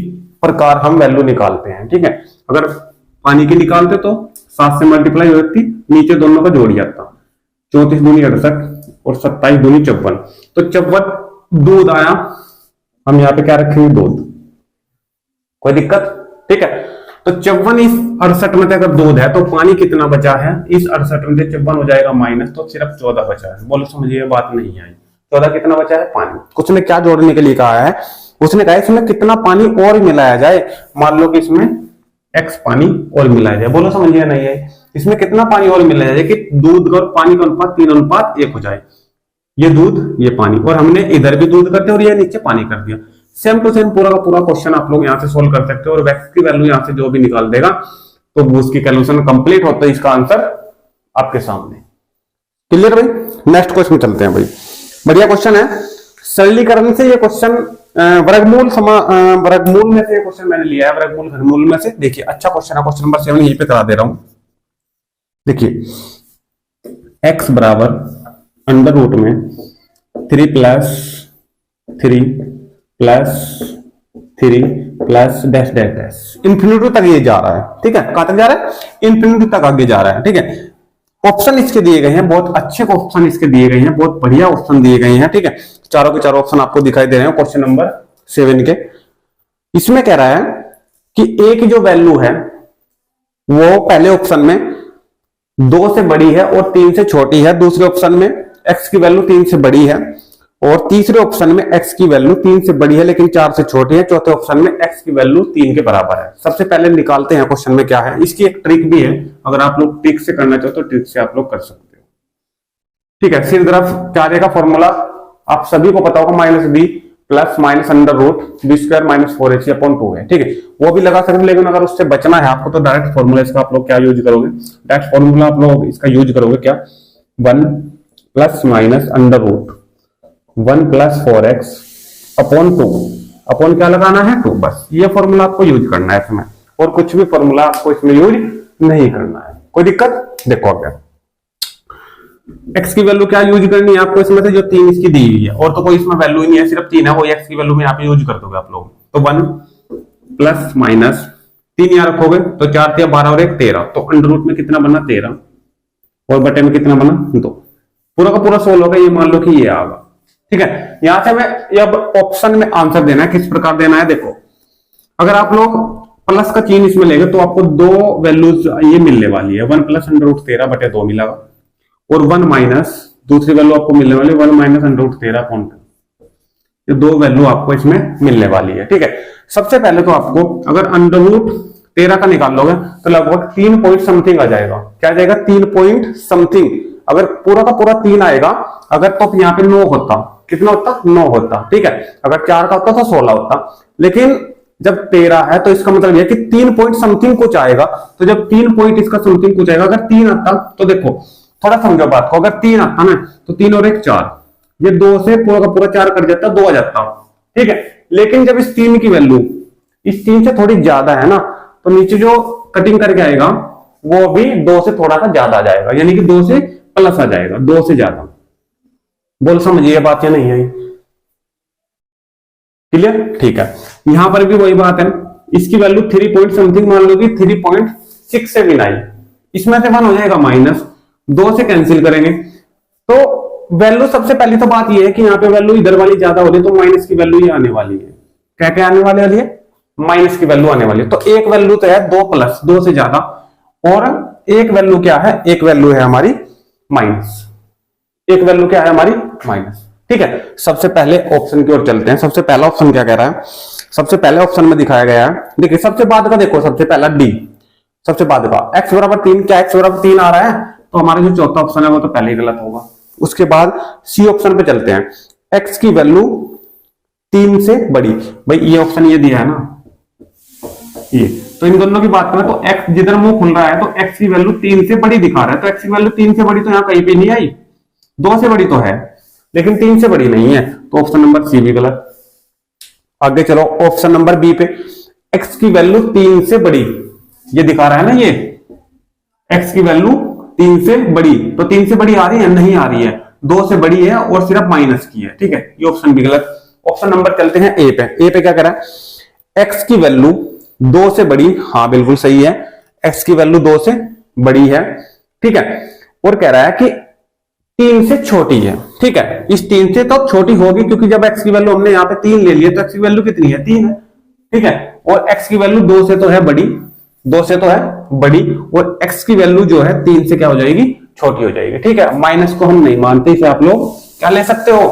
A: प्रकार हम वैल्यू निकालते हैं, ठीक है। अगर पानी की निकालते तो 7 से मल्टीप्लाई होती, नीचे दोनों का जोड़ जाता, 34 दूनी 68 और 27 दूनी 54, तो 54 दूध आया। हम यहाँ पे क्या रखेंगे, दूध, कोई दिक्कत, ठीक है। तो 54 इस 68 में अगर दूध है तो पानी कितना बचा है, इस 68 में से 54 हो जाएगा माइनस, तो सिर्फ 14 बचा है। बोलो समझिए बात नहीं आई, 14 कितना बचा है, पानी। उसने क्या जोड़ने के लिए कहा है, उसने कहा इसमें कितना पानी और मिलाया जाए, मान लो कि इसमें x पानी और मिलाया जाए, बोलो समझिए नहीं है, इसमें कितना पानी और मिलाया जाए कि दूध और पानी का अनुपात 3:1 हो जाए, ये दूध ये पानी, और हमने इधर भी दूध कर दिया और ये नीचे पानी कर दिया। सेम टू सेम पूरा का पूरा क्वेश्चन आप लोग यहां से सोल्व कर सकते हो, और x की वैल्यू यहां से जो भी निकाल देगा तो वो उसकी कैलकुलेशन कंप्लीट होता है, इसका आंसर आपके सामने। क्लियर भाई, नेक्स्ट क्वेश्चन चलते हैं भाई, बढ़िया क्वेश्चन है। सरलीकरण से ये क्वेश्चन वर्गमूल में से ये क्वेश्चन मैंने लिया है, वर्गमूल घनमूल में से। देखिए अच्छा क्वेश्चन है, क्वेश्चन नंबर 7 यहीं पे करा दे रहा हूं। देखिए x बराबर अंडर रूट में 3 + 3 + 3 plus dash dash dash, infinity तक ये जा रहा है, ठीक है। कहां तक जा रहा है, इंफिनिटी तक आगे जा रहा है, ठीक है। ऑप्शन इसके दिए गए हैं, बहुत अच्छे ऑप्शन इसके दिए गए हैं, बहुत बढ़िया ऑप्शन दिए गए हैं, ठीक है। चारों के चारों ऑप्शन आपको दिखाई दे रहे हैं क्वेश्चन नंबर 7 के। इसमें कह रहा है कि a की जो वैल्यू है वो पहले ऑप्शन में 2 से बड़ी है और 3 से छोटी है, दूसरे ऑप्शन में x की वैल्यू 3 से बड़ी है, और तीसरे ऑप्शन में x की वैल्यू 3 से बड़ी है लेकिन 4 से छोटी है, चौथे ऑप्शन में x की वैल्यू 3 के बराबर है। सबसे पहले निकालते हैं क्वेश्चन में क्या है। इसकी एक ट्रिक भी है, अगर आप लोग ट्रिक से करना चाहो तो ट्रिक से आप लोग कर सकते हो, ठीक है। सीधी तरफ क्या आएगा फॉर्मूला, आप सभी को पता होगा, -b plus minus under root b² - 4ac/2 है, ठीक है। वो भी लगा सकते हैं, लेकिन अगर उससे बचना है आपको तो डायरेक्ट फॉर्मूला इसका आप लोग क्या यूज करोगे, डायरेक्ट फॉर्मूला आप लोग इसका यूज करोगे क्या, 1 ± अंडर रूट 1 + 4x/2, अपॉन क्या लगाना है 2, बस ये फॉर्मूला आपको यूज करना है इसमें, और कुछ भी फॉर्मूला आपको इसमें यूज नहीं करना है, कोई दिक्कत। देखो क्या x की वैल्यू क्या यूज करनी है आपको, इसमें से जो 3 इसकी दी हुई है, और तो कोई इसमें वैल्यू ही नहीं है, सिर्फ 3 है, वो x की वैल्यू में यहाँ पे यूज कर दोगे आप लोग। तो 1 ± 3 यहाँ रखोगे तो 4 × 12 और 1 13, तो अंडर रूट में कितना बना 13 और बटे में कितना बना 2, पूरा का पूरा सोल्व होगा, ये मान लो कि ये आएगा, ठीक है। यहां से हमें अब ऑप्शन में आंसर देना है, किस प्रकार देना है। देखो अगर आप लोग प्लस का चिन्ह इसमें लेंगे तो आपको 2 वैल्यूज ये मिलने वाली है, 1 + √13/2 मिलेगा, और 1 माइनस दूसरी वैल्यू आपको मिलने वाली 1 - √13/2, ये 2 वैल्यू आपको इसमें मिलने वाली है, ठीक है। सबसे पहले तो आपको अगर √13 का निकाल लोगे तो लगभग 3 पॉइंट समथिंग आ जाएगा, क्या आ जाएगा 3 पॉइंट समथिंग। अगर पूरा का पूरा 3 आएगा, अगर तो यहाँ पे 9 होता, कितना होता 9 होता, ठीक है। अगर 4 का होता तो 16 होता, लेकिन जब 13 है तो इसका मतलब यह कि 3 पॉइंट समथिंग कुछ आएगा। तो जब 3 पॉइंट इसका समथिंग कुछ आएगा, अगर 3 आता तो देखो थोड़ा समझो बात को, अगर 3 आता ना तो 3 और 1 4, ये 2 से पूरा का पूरा 4 कट जाता, 2 आ जाता, ठीक है। लेकिन जब इस 3 की वैल्यू इस 3 से थोड़ी ज्यादा है ना, तो नीचे जो कटिंग करके आएगा वो भी 2 से थोड़ा सा ज्यादा आ जाएगा, यानी कि 2 से प्लस आ जाएगा, 2 से ज्यादा। बोल समझिए बात या नहीं आई? क्लियर? ठीक है। यहां पर भी वही बात है, इसकी वैल्यू 3 पॉइंट समथिंग मान लो कि 3.67 आई, इसमें से 1 हो जाएगा माइनस, 2 से कैंसिल करेंगे तो वैल्यू, सबसे पहली तो बात यह है कि यहाँ पे वैल्यू इधर वाली ज्यादा हो रही है तो माइनस की वैल्यू ही आने वाली है। क्या क्या आने वाली है? माइनस की वैल्यू आने वाली है। तो एक वैल्यू तो है 2 प्लस, 2 से ज्यादा, और एक वैल्यू क्या है? एक वैल्यू है हमारी माइनस। एक वैल्यू क्या है हमारी? माइनस। ठीक है, सबसे पहले ऑप्शन की ओर चलते हैं। सबसे पहला ऑप्शन क्या कह रहा है? सबसे पहले ऑप्शन में दिखाया गया है, देखिए सबसे बाद का देखो, सबसे पहला डी, सबसे बाद का x बराबर 3, क्या x बराबर 3 आ रहा है? तो हमारा जो चौथा ऑप्शन है वो तो पहले ही गलत होगा। उसके बाद सी ऑप्शन पे चलते हैं, x की वैल्यू 3 से बड़ी। भाई ये ऑप्शन ये दिया है ना, ये तो इन दोनों की बात करें तो x जिधर मुंह खुल रहा है तो x की वैल्यू 3 से बड़ी दिखा रहा है, तो x की वैल्यू 3 से बड़ी तो यहाँ कहीं पे नहीं आई, 2 से बड़ी तो है लेकिन 3 से बड़ी नहीं है, तो ऑप्शन नंबर सी भी गलत। आगे चलो ऑप्शन नंबर बी पे, x की वैल्यू 3 से बड़ी, ये दिखा रहा है ना, ये x की वैल्यू 3 से बड़ी, तो 3 से बड़ी आ रही है? नहीं आ रही है, 2 से बड़ी है और सिर्फ माइनस की है। ठीक है, ये ऑप्शन भी गलत। ऑप्शन नंबर चलते हैं ए पे। ए पे क्या कह रहा है? x की वैल्यू 2 से बड़ी, हाँ बिल्कुल सही है, x की वैल्यू 2 से बड़ी है। ठीक है, और कह रहा है कि 3 से छोटी है। ठीक है, इस 3 से तो छोटी होगी क्योंकि जब x की वैल्यू हमने यहाँ पे 3 ले लिया तो x की वैल्यू कितनी है? 3 है। ठीक है, और x की वैल्यू 2 से तो है बड़ी, 2 से तो है बड़ी, और x की वैल्यू जो है 3 से क्या हो जाएगी? छोटी हो जाएगी। ठीक है, माइनस को हम नहीं मानते, इसे आप लोग क्या ले सकते हो?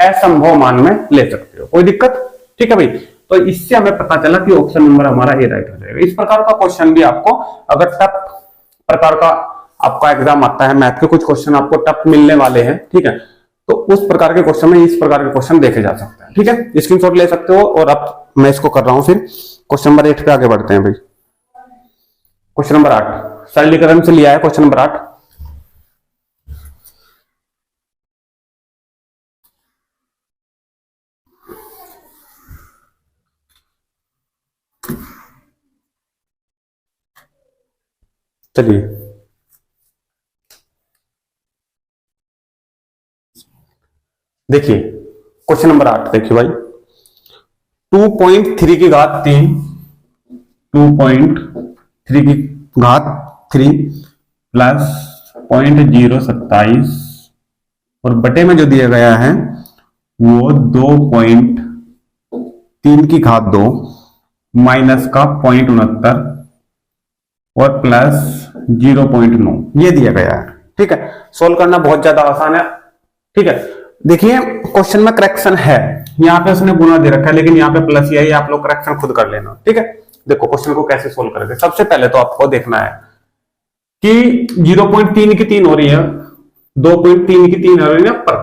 A: असंभव मान में ले सकते हो, कोई दिक्कत? ठीक है भाई, तो इससे हमें पता चला कि ऑप्शन नंबर हमारा ए राइट हो जाएगा। इस प्रकार का क्वेश्चन भी आपको अगर टफ प्रकार का आपका एग्जाम आता है, मैथ के कुछ क्वेश्चन आपको टफ मिलने वाले हैं, ठीक है, तो उस प्रकार के क्वेश्चन में इस प्रकार के क्वेश्चन देखे जा सकते हैं। ठीक है, स्क्रीनशॉट ले सकते हो। और अब मैं इसको कर रहा हूं, फिर क्वेश्चन नंबर 8 पे आगे बढ़ते हैं भाई। क्वेश्चन नंबर 8 सरलीकरण से लिया है। क्वेश्चन नंबर 8, चलिए देखिए क्वेश्चन नंबर 8 देखिए भाई, 2.3 की घात 3, 2.3 की घात 3 प्लस 0.027 और बटे में जो दिया गया है वो 2.3 की घात 2 माइनस का 0.69 और प्लस 0.9 ये दिया गया है। ठीक है, सोल्व करना बहुत ज्यादा आसान है। ठीक है, देखिए क्वेश्चन में करेक्शन है, यहाँ पे उसने गुना दे रखा है लेकिन यहाँ पे प्लस ही है, आप लोग करेक्शन खुद कर लेना। ठीक है, देखो क्वेश्चन को कैसे सोल्व करेंगे। सबसे पहले तो आपको देखना है कि 0.3 की 3 हो रही है, 2.3 की 3 हो रही है पर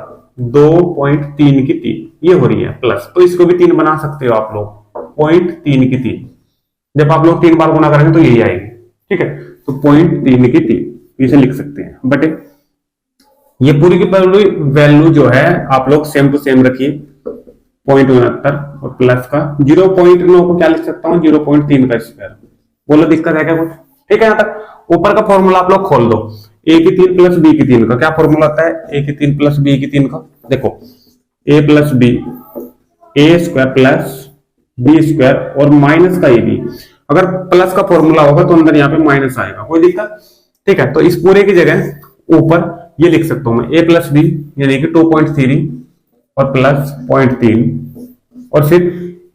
A: 2.3 की 3 ये हो रही है प्लस, तो इसको भी 3 बना सकते हो आप लोग, 0.3 की 3 जब आप लोग 3 बार गुना करेंगे तो यही आएगी। ठीक है, तो 0.3 की 3 इसे लिख सकते हैं बटे ये पूरी की पूरी वैल्यू जो है आप लोग सेम टू सेम रखिए, 0.69 और प्लस का 0.9 को क्या लिख सकता हूं? 0.3 का स्क्वायर। बोलो दिक्कत है क्या कुछ? ठीक है, यहां तक ऊपर का फॉर्मूला आप लोग खोल दो, a की 3 प्लस b की 3 का क्या फॉर्मूला आता है? a की 3 प्लस b की 3 का देखो a plus b, a square plus b square और माइनस का ab। अगर प्लस का फॉर्मूला होगा तो अंदर यहाँ पे माइनस आएगा, कोई दिक्कत? ठीक है, तो इस पूरे की जगह ऊपर ये लिख सकता हूं मैं a प्लस बी यानी कि 2.3 और प्लस 0.3 और फिर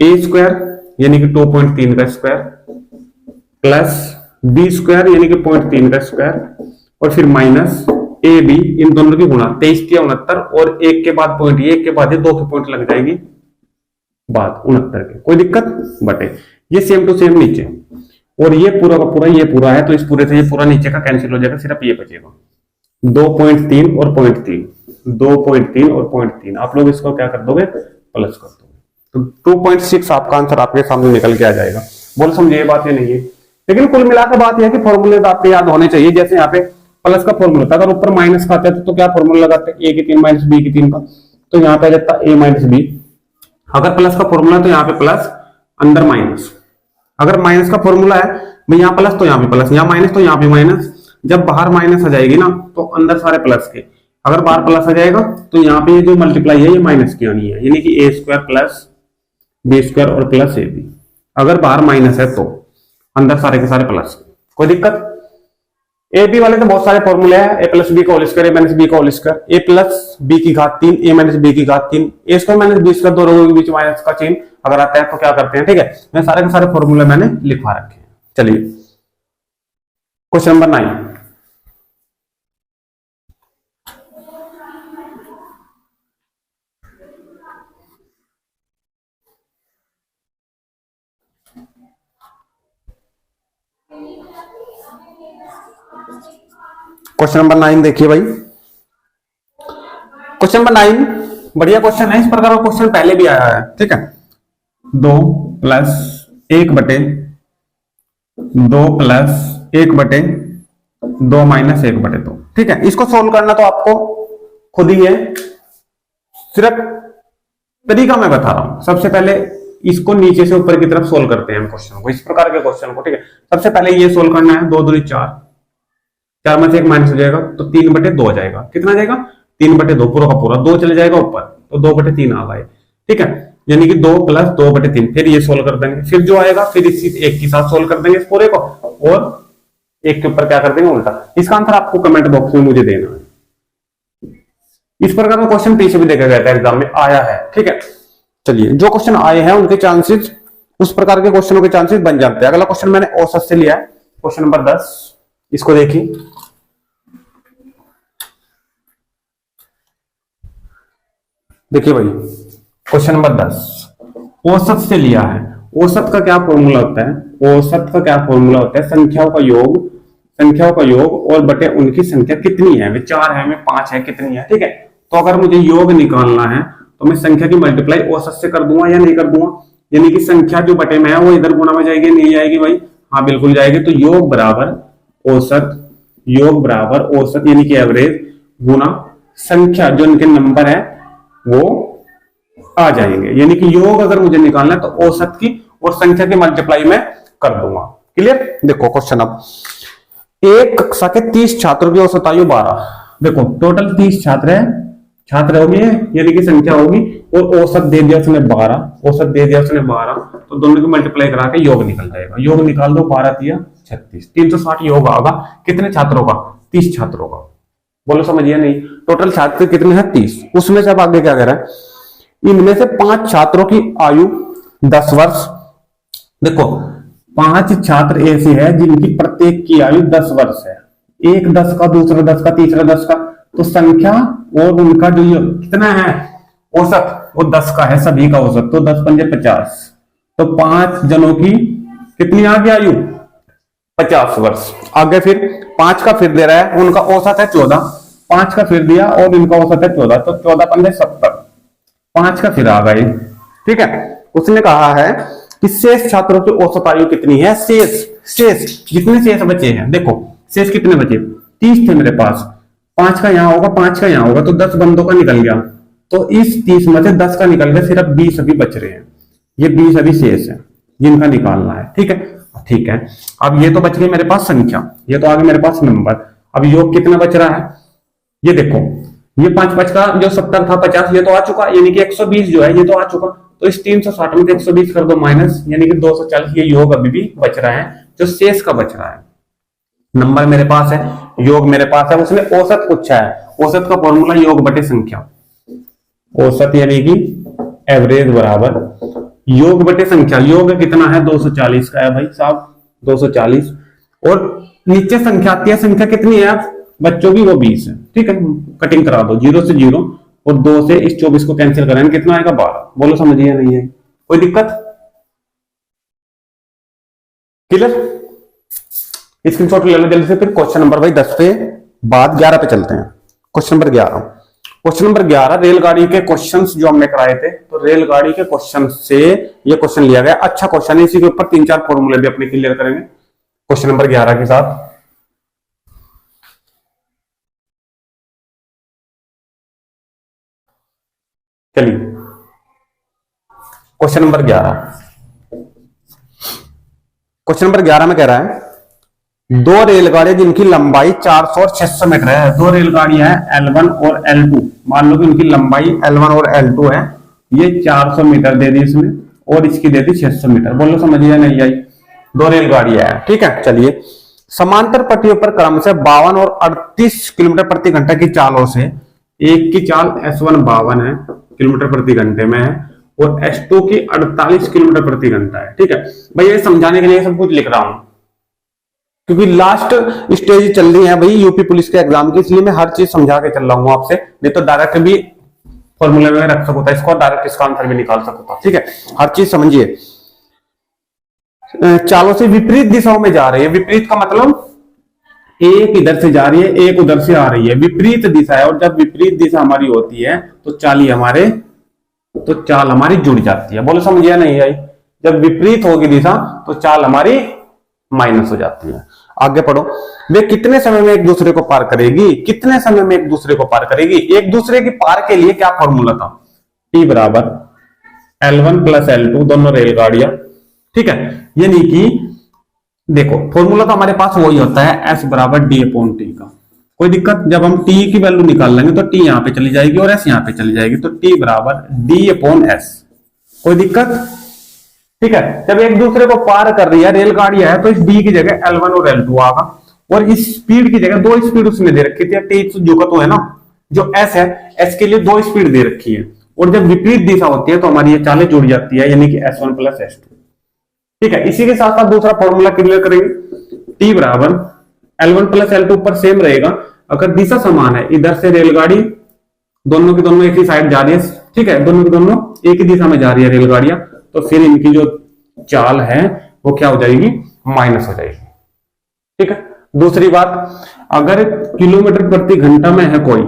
A: a स्क्वायर यानी कि 2.3 का स्क्वायर प्लस b स्क्वायर यानी कि 0.3 का स्क्वायर और फिर माइनस a b, इन दोनों की गुणा 23 के 69 और एक के बाद पॉइंट, एक के बाद 2 की पॉइंट लग जाएगी बाद 69 के, कोई दिक्कत? बटे ये सेम टू सेम नीचे और ये पूरा का पूरा ये पूरा है तो इस पूरे से ये पूरा नीचे का कैंसिल हो जाएगा, सिर्फ ये बचेगा 2.3 और 0.3, 2.3 और 0.3 आप लोग इसको क्या कर दोगे? प्लस कर दोगे, तो 2.6 आपका आंसर आपके सामने निकल के आ जाएगा। बोल समझे ये बात? ये नहीं है, लेकिन कुल मिलाकर बात यह है कि फॉर्मूले तो आपके याद होने चाहिए। जैसे यहाँ पे प्लस का फॉर्मूला था, अगर ऊपर माइनस का आता है तो क्या फॉर्मूला लगाते हैं? a की 3 माइनस b की 3 का, तो यहाँ पे आ जाता a माइनस b। अगर प्लस का फॉर्मूला तो यहाँ पे प्लस अंदर माइनस, अगर माइनस का फॉर्मूला है यहाँ प्लस तो यहाँ भी प्लस, यहाँ माइनस तो यहाँ भी माइनस, जब बाहर माइनस आ जाएगी ना तो अंदर सारे प्लस के, अगर बाहर प्लस आ जाएगा तो यहाँ पे ये जो मल्टीप्लाई है ये माइनस की आनी है, यानी कि ए स्क्वायर प्लस बी स्क्वायर और प्लस ए बी। अगर बाहर माइनस है तो अंदर सारे के सारे प्लस। कोई दिक्कत? ए बी वाले तो बहुत सारे फॉर्मूले हैं, ए प्लस बी का होल स्क्वायर, ए माइनस बी का होल स्क्वायर, ए प्लस बी की घात 3, ए माइनस बी की घात 3, ए स्क्वायर माइनस बी स्क्वायर, दोनों के बीच माइनस का चिन्ह अगर आता है तो क्या करते हैं, ठीक है। मैं सारे के सारे फॉर्मूले मैंने लिखवा रखे हैं। चलिए क्वेश्चन नंबर 9। क्वेश्चन नंबर 9 देखिए भाई। क्वेश्चन नंबर 9 बढ़िया क्वेश्चन है, इस प्रकार का क्वेश्चन पहले भी आया है, ठीक है। 2 प्लस 1 बटे 2 प्लस 1 बटे 2 माइनस 1 बटे 2, ठीक है। इसको सोल्व करना तो आपको खुद ही है, सिर्फ तरीका मैं बता रहा हूं। सबसे पहले इसको नीचे से ऊपर की तरफ सोल्व करते हैं हम क्वेश्चन को, इस प्रकार के क्वेश्चन को, ठीक है। सबसे पहले ये सोल्व करना है, 2 दूनी 4, 4 में से 1 माइनस हो जाएगा तो 3 बटे 2 आ जाएगा। कितना आ जाएगा? 3 बटे 2, पूरा का पूरा 2 चले जाएगा ऊपर तो 2 बटे 3 आ गए, ठीक है। यानी कि 2 प्लस 2 बटे 3, फिर ये सोल्व कर देंगे, फिर जो आएगा फिर इसी एक के साथ सोल्व कर देंगे इस पूरे को, और एक के ऊपर क्या कर देंगे उल्टा। इसका आंसर आपको कमेंट बॉक्स में मुझे देना है। इस प्रकार का क्वेश्चन पीछे भी देखा गया था, एग्जाम में आया है, ठीक है। चलिए जो क्वेश्चन आए हैं उनके चांसेस, उस प्रकार के क्वेश्चनों के चांसेस बन जाते हैं। अगला क्वेश्चन मैंने औसत से लिया है, क्वेश्चन नंबर 10, इसको देखिए। देखिए भाई क्वेश्चन नंबर 10 औसत से लिया है। औसत का क्या फॉर्मूला होता है? औसत का क्या फॉर्मूला होता है? संख्याओं का योग और बटे उनकी संख्या कितनी है, वे 4 है, वे 5 है, कितनी है, ठीक है। तो अगर मुझे योग निकालना है तो मैं संख्या की मल्टीप्लाई औसत से कर दूंगा या नहीं कर दूंगा, यानी कि संख्या जो बटे में है वो इधर गुणा में जाएगी, नहीं जाएगी भाई? हाँ बिल्कुल जाएगी। तो योग बराबर औसत यानी कि एवरेज गुना संख्या जो इनके नंबर है वो आ जाएंगे, यानी कि योग अगर मुझे निकालना है तो औसत की और संख्या की मल्टीप्लाई में कर दूंगा। क्लियर? देखो क्वेश्चन, अब एक कक्षा के 30 छात्रों की औसत आयु 12। देखो टोटल 30 छात्र होंगे, यानी कि संख्या होगी, और औसत दे दिया उसने 12, तो दोनों की मल्टीप्लाई करा के योग निकल जाएगा। योग निकाल दो, 12 दिया 36, 360 योग आएगा। कितने छात्रों का? 30 छात्रों का। बोलो समझिए नहीं? टोटल छात्र कितने हैं? 30। उसमें से अब आगे क्या कह रहा है? इनमें से 5 छात्रों की आयु 10 वर्ष। देखो 5 छात्र ऐसे हैं जिनकी प्रत्येक की आयु 10 वर्ष है, एक 10 का, दूसरा 10 का, तीसरा 10 का, तो संख्या और उनका जो कितना है औसत, वो 10 का है सभी का औसत, तो 10 पंजे 50, तो 5 जनों की कितनी आ गई आयु? 50 वर्ष। आगे फिर 5 का फिर दे रहा है, उनका औसत है 14, 5 का फिर दिया और इनका औसत है 14, तो 14 पंजे 70, 5 का फिर आ गए, ठीक है। उसने कहा है कि शेष छात्रों की औसत आयु कितनी है? शेष जितने शेष बचे हैं, देखो शेष कितने बचे? 30 थे मेरे पास, 5 का यहां होगा, 5 का यहां होगा, तो 10 बंदों का निकल गया, तो इस 30 में से 10 का निकल गया, सिर्फ 20 अभी बच रहे हैं। ये 20 अभी शेष है जिनका निकालना है, ठीक है। अब ये तो बच गई मेरे पास संख्या, ये तो आ गई मेरे पास नंबर। अब योग कितना बच रहा है? ये देखो, ये 5 का जो 70 था 50, ये तो आ चुका, यानी कि 120 जो है ये तो आ चुका, तो इस 360 में 120 कर दो माइनस, यानी कि 240। ये योग अभी भी बच रहा है, जो शेष का बच रहा है। नंबर मेरे पास है, योग मेरे पास है, उसने औसत पूछा है। औसत का फॉर्मूला योग बटे संख्या, औसत यानी कि एवरेज बराबर योग बटे संख्या। योग कितना है? 240 का है भाई साहब, 240, और नीचे संख्या आती है, संख्या कितनी है बच्चों की? वो 20 है, ठीक है। कटिंग करा दो, 0 से 0 और 2 से इस 24 को कैंसिल करेंगे, कितना आएगा? 12। बोलो समझिए नहीं है? कोई दिक्कत? क्लियर? स्क्रीनशॉट ले लो जल्दी से। फिर क्वेश्चन नंबर भाई 10 पे बाद 11 पे चलते हैं। क्वेश्चन नंबर 11 रेलगाड़ी के क्वेश्चंस जो हमने कराए थे, तो रेलगाड़ी के क्वेश्चन से ये क्वेश्चन लिया गया। अच्छा क्वेश्चन है, इसी के ऊपर 3-4 फॉर्मूले भी अपने क्लियर करेंगे क्वेश्चन नंबर 11 के साथ। चलिए क्वेश्चन नंबर 11 में कह रहा है दो रेलगाड़ियां जिनकी लंबाई 400 और 600 मीटर है। दो रेलगाड़ियां हैं L1 और L2, मान लो कि उनकी लंबाई L1 और L2 है। ये 400 मीटर दे दी इसमें और इसकी दे दी 600 मीटर। बोलो समझिए नहीं आई? दो रेलगाड़ियां हैं, ठीक है। चलिए, समांतर पटरियों पर क्रम से 52 और 38 किलोमीटर प्रति घंटा की चालों से एक की चाल S1 52 है किलोमीटर प्रति घंटे में है और S2 की 48 किलोमीटर प्रति घंटा है, ठीक है। भाई ये समझाने के लिए सब कुछ लिख रहा हूं क्योंकि लास्ट स्टेज चल रही है भाई यूपी पुलिस के एग्जाम की, इसलिए मैं हर चीज समझा के चल रहा हूं आपसे। नहीं तो डायरेक्ट भी फॉर्मूले में रख सकता इसको, डायरेक्ट इसका आंसर भी निकाल सकता, ठीक है। हर चीज समझिए। चालों से विपरीत दिशाओं में जा रही है। विपरीत का मतलब एक इधर से जा रही है, एक उधर से आ रही है, विपरीत दिशा है। और जब विपरीत दिशा हमारी होती है तो चाल हमारी जुड़ जाती है। बोलो समझिए नहीं आई? जब विपरीत होगी दिशा तो चाल हमारी माइनस हो जाती है। आगे पढ़ो। वे कितने समय में एक दूसरे को पार करेगी? कितने समय में एक दूसरे को पार करेगी? एक दूसरे की पार के लिए क्या फॉर्मूला था? T बराबर L1 प्लस L2, दोनों रेलगाड़ियां, ठीक है। यानी कि देखो फॉर्मूला तो हमारे पास वही होता है S बराबर D अपॉन T का। कोई दिक्कत? जब हम T की वैल्यू निकाल लेंगे तो T यहां पे चली जाएगी और S यहां पे चली जाएगी, तो T बराबर D अपॉन S। कोई दिक्कत? ठीक है। जब एक दूसरे को पार कर रही है रेलगाड़ियां है तो इस D की जगह L1 और L2 आगा और इस स्पीड की जगह दो स्पीड उसने दे रखी थी। T जो का तो है ना, जो S है, S के लिए दो स्पीड दे रखी है और जब विपरीत दिशा होती है तो हमारी ये चालें जुड़ जाती है, यानी कि S1 प्लस S2, ठीक है। इसी के साथ साथ दूसरा फॉर्मूला क्लियर करेंगे। T बराबर L1 प्लस L2 पर सेम रहेगा अगर दिशा समान है। इधर से रेलगाड़ी दोनों की दोनों एक ही साइड जा रही है, ठीक है, दोनों की दोनों एक ही दिशा में जा रही है रेलगाड़ियां, तो फिर इनकी जो चाल है वो क्या हो जाएगी? माइनस हो जाएगी, ठीक है। दूसरी बात, अगर किलोमीटर प्रति घंटा में है कोई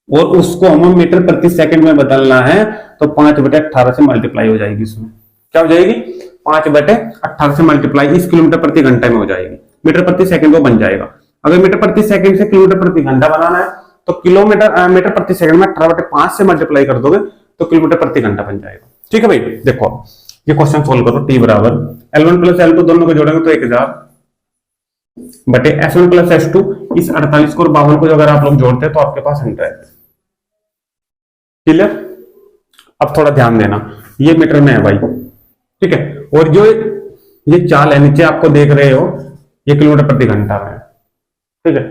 A: और उसको हमें मीटर प्रति सेकंड में बदलना है तो 5/18 से मल्टीप्लाई हो जाएगी। इसमें क्या हो जाएगी? 5/18 से मल्टीप्लाई इस किलोमीटर प्रति घंटे में हो जाएगी। मीटर प्रति सेकंड वो बन जाएगा। अगर मीटर प्रति सेकंड से किलोमीटर प्रति घंटा बनाना है तो मीटर प्रति सेकंड में 18/5 से मल्टीप्लाई कर दोगे तो किलोमीटर प्रति घंटा बन जाएगा, ठीक है भाई। देखो ये क्वेश्चन सोल्व करो। T बराबर L1 प्लस L2 दोनों को जोड़ेंगे तो 1000 बटे S1 प्लस S2, इस 48 को और 52 को अगर आप लोग जोड़ते हैं तो आपके पास 100। क्लियर? अब थोड़ा ध्यान देना, ये मीटर में है भाई, ठीक है। और जो ये चाल है नीचे आपको देख रहे हो, ये किलोमीटर प्रति घंटा में है, ठीक है।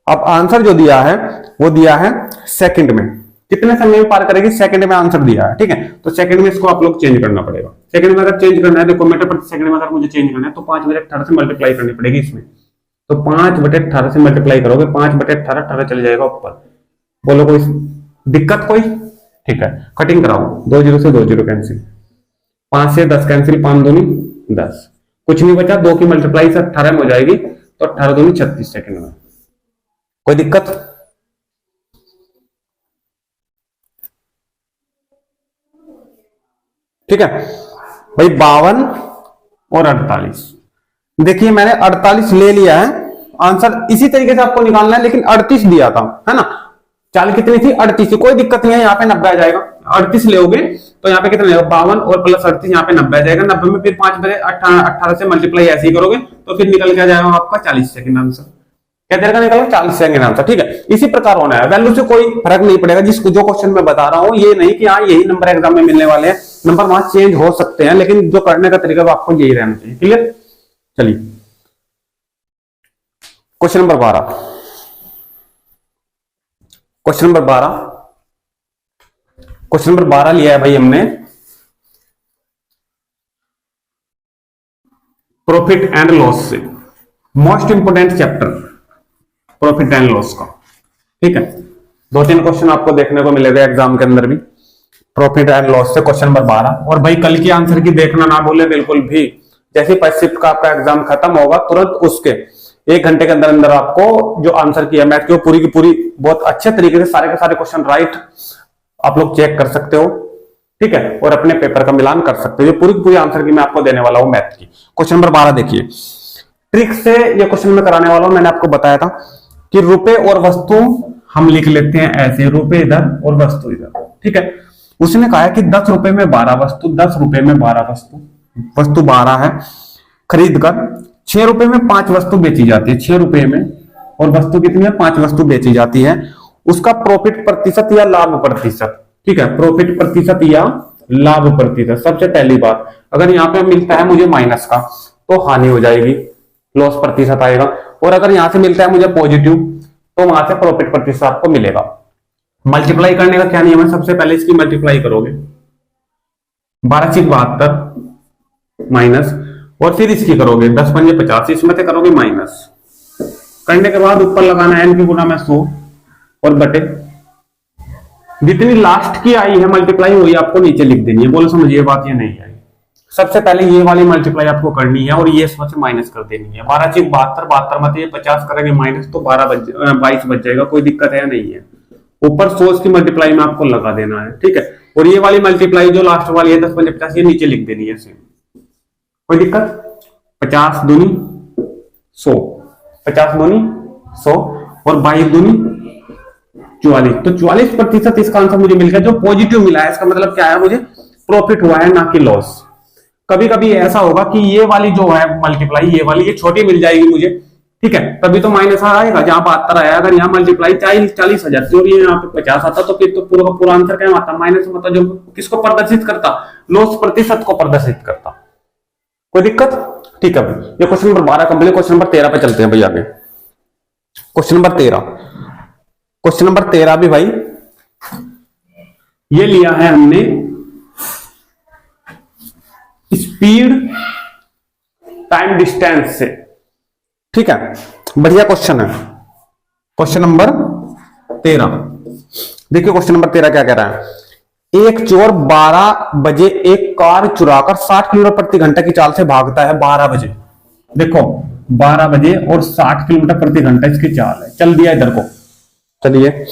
A: अब आंसर जो दिया है वो दिया है सेकंड में। कितने समय में पार करेगी? सेकंड में आंसर दिया है, ठीक है। तो सेकंड में इसको आप लोग चेंज करना पड़ेगा। सेकंड में अगर चेंज करना है, देखो मीटर प्रति सेकंड में अगर मुझे चेंज करना है तो 5/18 से मल्टीप्लाई करनी पड़ेगी इसमें। तो 5/18 से मल्टीप्लाई करोगे, 5/18 18 चले जाएगा ऊपर। बोलो कोई दिक्कत कोई? ठीक है, कटिंग कराओ। 2 0 से 2 0 कैंसिल, 5 से 10 कैंसिल, 5 दूनी 10, कुछ नहीं बचा। 2 की मल्टीप्लाई से 18 में हो जाएगी तो 18 दूनी 36 सेकंड में। कोई दिक्कत? ठीक है भाई। 52 और 48, देखिए मैंने 48 ले लिया है। आंसर इसी तरीके से आपको निकालना है, लेकिन 38 दिया था, है ना। चाल कितनी थी? 38। कोई दिक्कत नहीं है, यहाँ पे 90 आ जाएगा। 38 लोगे तो यहाँ पे कितना लेगा? 52 और प्लस 38, यहाँ पे 90 आ जाएगा। 90 में फिर 5/18 से मल्टीप्लाई ऐसे ही करोगे तो फिर निकल के आ जाएगा आपका 40 सेकंड आंसर। क्या देर का निकला? 40 सेकंड आंसर, ठीक है। इसी प्रकार होना है, वैल्यू से कोई फर्क नहीं पड़ेगा। जिसको जो क्वेश्चन मैं बता रहा हूं, ये नहीं कि हाँ यही नंबर एग्जाम में मिलने वाले हैं। नंबर वहां चेंज हो सकते हैं, लेकिन जो करने का तरीका वो आपको यही रहना चाहिए। क्लियर? चलिए क्वेश्चन नंबर 12। क्वेश्चन नंबर 12 लिया है भाई हमने प्रॉफिट एंड लॉस से। Most important chapter profit and loss का, ठीक है। 2-3 क्वेश्चन आपको देखने को मिलेगा एग्जाम के अंदर भी प्रॉफिट एंड लॉस से। Question number 12। और भाई कल की आंसर की देखना ना भूले बिल्कुल भी। जैसे 5 शिफ्ट का आपका एग्जाम खत्म होगा, तुरंत उसके 1 घंटे के अंदर अंदर आपको जो आंसर की है मैथ की, पूरी की पूरी बहुत अच्छे तरीके से सारे के सारे क्वेश्चन राइट आप लोग चेक कर सकते हो, ठीक है। और अपने पेपर का मिलान कर सकते हो। पूरी की पूरी आंसर की मैं आपको देने वाला हूं मैथ की। क्वेश्चन नंबर 12 देखिए, ट्रिक से ये क्वेश्चन में कराने वाला हूं। मैंने आपको बताया था कि रुपए और वस्तु हम लिख लेते हैं ऐसे, रुपए इधर और वस्तु इधर, ठीक है। उसने कहा है कि 10 रुपए में 12 वस्तु, 10 रुपए में 12 वस्तु, वस्तु 12 है, खरीद कर 6 रुपए में 5 वस्तु बेची जाती है, 6 रुपए में, और वस्तु कितनी है, 5 वस्तु बेची जाती है। उसका प्रॉफिट प्रतिशत या लाभ प्रतिशत, ठीक है, प्रॉफिट प्रतिशत या लाभ प्रतिशत। सबसे पहली बात, अगर यहाँ पे मिलता है मुझे माइनस का तो हानि हो जाएगी, लॉस प्रतिशत आएगा। और अगर यहां से मिलता है मुझे पॉजिटिव तो वहां से प्रॉफिट प्रतिशत आपको मिलेगा। मल्टीप्लाई करने का क्या नियम है, सबसे पहले इसकी मल्टीप्लाई करोगे 12×72 माइनस, और फिर इसकी करोगे 10×5 इसमें से करोगे माइनस। करने के बाद ऊपर लगाना है n गुना में 100 और बटे जितनी लास्ट की आई है मल्टीप्लाई वही आपको नीचे लिख देनी है। बोलो समझिए बात, ये नहीं आई। सबसे पहले ये वाली मल्टीप्लाई आपको करनी है और ये इसमें से माइनस कर देनी है। 12×72, 72 में ये 50 करेंगे माइनस तो 22 बच जाएगा, कोई दिक्कत है नहीं है। ऊपर 100 की मल्टीप्लाई में आपको लगा देना है, ठीक है। और ये वाली मल्टीप्लाई जो लास्ट वाली है 10×50 ये नीचे लिख देनी है सेम, कोई दिक्कत। 50 दूनी 100, 50 दूनी 100 और 22 दूनी 44, तो 44% इसका आंसर मुझे मिल गया। जो पॉजिटिव मिला है इसका मतलब क्या है, मुझे प्रॉफिट हुआ है ना कि लॉस। कभी कभी ऐसा होगा कि ये वाली जो है मल्टीप्लाई, ये वाली ये छोटी मिल जाएगी मुझे, ठीक है, तभी तो माइनस आएगा। जहां 72 आया, अगर यहाँ मल्टीप्लाई 40,000 से और ये यहाँ पे 50 आता तो फिर तो पूरा का पूरा आंसर क्या आता, माइनस मतलब जो किसको प्रदर्शित करता, लॉस प्रतिशत को प्रदर्शित करता। कोई दिक्कत, ठीक है भाई। ये question number 12 complete. Question number 13 पे चलते हैं भाई आगे। क्वेश्चन नंबर 13, क्वेश्चन नंबर 13 भी भाई ये लिया है हमने स्पीड टाइम डिस्टेंस से, ठीक है, बढ़िया क्वेश्चन है। क्वेश्चन नंबर 13 देखिए, क्वेश्चन नंबर 13 क्या कह रहा है। एक चोर 12 बजे एक कार चुराकर 60 किलोमीटर प्रति घंटे की चाल से भागता है। 12 बजे, देखो 12 बजे और 60 किलोमीटर प्रति घंटा इसकी चाल है। चल दिया इधर को, चलिए।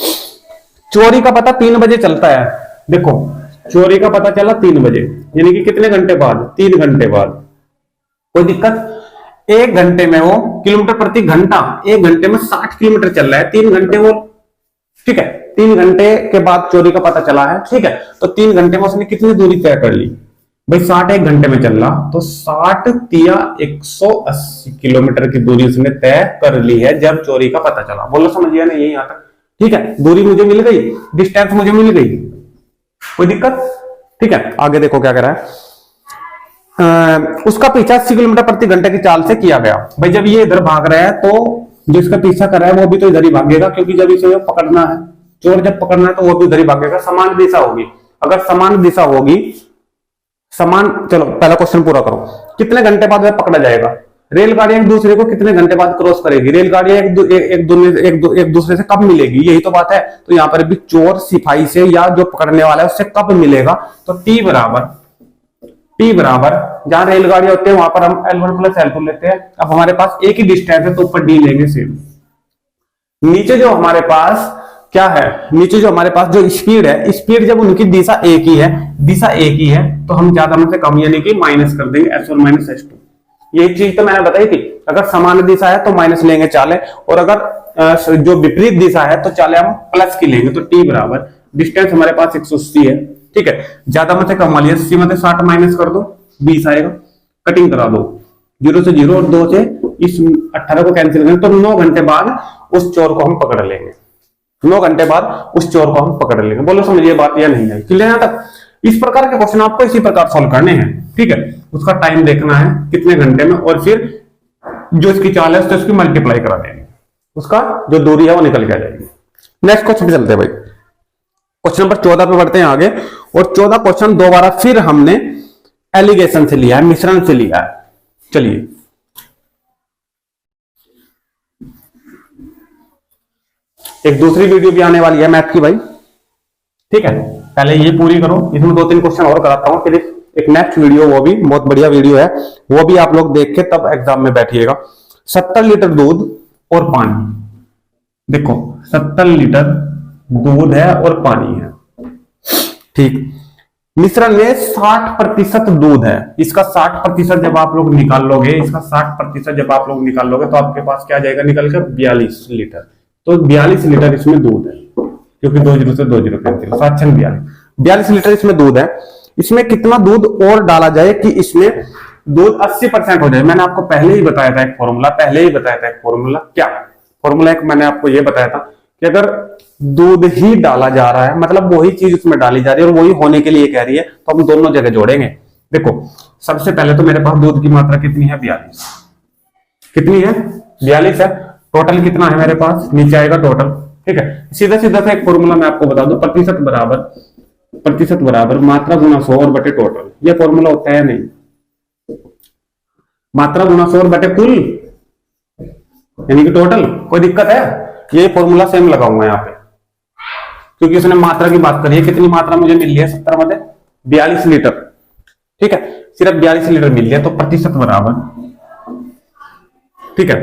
A: चोरी का पता 3 बजे चलता है, देखो चोरी का पता चला 3 बजे, यानी कि कितने घंटे बाद, 3 घंटे बाद। कोई दिक्कत। 1 घंटे में वो किलोमीटर प्रति घंटा, 1 घंटे में 60 किलोमीटर चल रहा है, 3 घंटे वो, ठीक है, 3 घंटे के बाद चोरी का पता चला है, ठीक है। तो 3 घंटे में उसने कितनी दूरी तय कर ली भाई, 60 1 घंटे में चल रहा, तो 60 तिया 180 किलोमीटर की दूरी उसने तय कर ली है जब चोरी का पता चला। बोलो समझिए ना, यही आता, ठीक है। दूरी मुझे मिल गई, डिस्टेंस मुझे मिल गई, कोई दिक्कत, ठीक है। आगे देखो क्या कह रहा है। उसका पीछा 80 किलोमीटर प्रति घंटे की चाल से किया गया। भाई जब ये इधर भाग रहा है तो जो इसका पीछा कर रहा है वो भी तो इधर ही भागेगा, क्योंकि जब इसे पकड़ना है, चोर जब पकड़ना है तो वो भी इधर ही भागेगा। समान दिशा होगी, अगर समान दिशा होगी, समान, चलो पहला क्वेश्चन पूरा करो। कितने घंटे बाद वह पकड़ा जाएगा। रेलगाड़ियां एक दूसरे को कितने घंटे बाद क्रॉस करेगी, रेलगाड़ियां एक दूसरे से कब मिलेगी, यही तो बात है। तो यहाँ पर भी चोर सिपाही से या जो पकड़ने वाला है उससे कब मिलेगा, तो टी बराबर जहां रेलगाड़ियां होती है वहां पर हम L1 + L2 लेते हैं। अब हमारे पास एक ही डिस्टेंस है तो ऊपर डी लेंगे सेम। नीचे जो हमारे पास क्या है, नीचे जो हमारे पास जो स्पीड है, स्पीड जब उनकी दिशा एक ही है, दिशा एक ही है तो हम ज्यादा में से कम यानी कि माइनस कर देंगे S1 - S2। यही चीज तो मैंने बताई थी, अगर समान दिशा है तो माइनस लेंगे चाले, और अगर जो विपरीत दिशा है तो चाले हम प्लस की लेंगे। तो टी बराबर डिस्टेंस हमारे पास 180 है, ठीक है, ज्यादा में से कम वाली 80 में से 60 माइनस कर दो, 20 आएगा। कटिंग करा दो, 0 से 0 और 2 से इस 18 को कैंसिल करें तो 9 घंटे बाद उस चोर को हम पकड़ लेंगे। 9 घंटे बाद उस चोर को हम पकड़ लेंगे। बोलो समझिए बात या नहीं आई, क्लियर है तक। इस प्रकार के क्वेश्चन आपको इसी प्रकार सॉल्व करने हैं, ठीक है। उसका टाइम देखना है कितने घंटे में, और फिर जो इसकी चाल है उसकी मल्टीप्लाई करा देंगे, उसका जो दूरी है वो निकल के आ जाएगी। नेक्स्ट क्वेश्चन पे चलते हैं भाई। क्वेश्चन नंबर 14 पे बढ़ते हैं आगे। और 14 क्वेश्चन दोबारा फिर हमने एलिगेशन से लिया है, मिश्रण से लिया है। चलिए एक दूसरी वीडियो भी आने वाली है मैथ की भाई, ठीक है। पहले ये पूरी करो, इसमें 2-3 क्वेश्चन और कराता हूं, फिर एक नेक्स्ट वीडियो, वो भी बहुत बढ़िया वीडियो है, वो भी आप लोग देख के तब एग्जाम में बैठिएगा। 70 लीटर दूध और पानी, देखो 70 लीटर दूध है और पानी है, ठीक। मिश्रण में 60% दूध है। इसका 60% जब आप लोग निकाल लोगे, इसका 60% जब आप लोग निकाल लोगे तो आपके पास क्या जाएगा निकल कर 42 लीटर। तो 42 लीटर इसमें दूध है, क्योंकि 2 0 से 2 0 कैंसिल, 7×6 42 लीटर इसमें दूध है। इसमें कितना दूध और डाला जाए कि इसमें दूध 80% हो जाए। मैंने आपको पहले ही बताया था एक फॉर्मूला, क्या फॉर्मूला? एक मैंने आपको ये बताया था कि अगर दूध ही डाला जा रहा है, मतलब वही चीज उसमें डाली जा रही है और वही होने के लिए कह रही है, तो हम दोनों जगह जोड़ेंगे। देखो सबसे पहले तो मेरे पास दूध की मात्रा कितनी है? 42। कितनी है? 42 है। टोटल कितना है मेरे पास? नीचे आएगा टोटल, ठीक है। सीधा सीधा सा एक फॉर्मूला मैं आपको बता दूं, प्रतिशत बराबर मात्रा गुना 100 और बटे टोटल। ये फॉर्मूला होता है नहीं? मात्रा गुना 100 और बटे कुल, यानी कि टोटल। कोई दिक्कत है? ये फॉर्मूला सेम लगाऊंगा यहाँ पे, क्योंकि उसने मात्रा की बात करी है। कितनी मात्रा मुझे मिल रही है 70 में? 42 लीटर, ठीक है। सिर्फ 42 लीटर मिल रही है, तो प्रतिशत बराबर, ठीक है,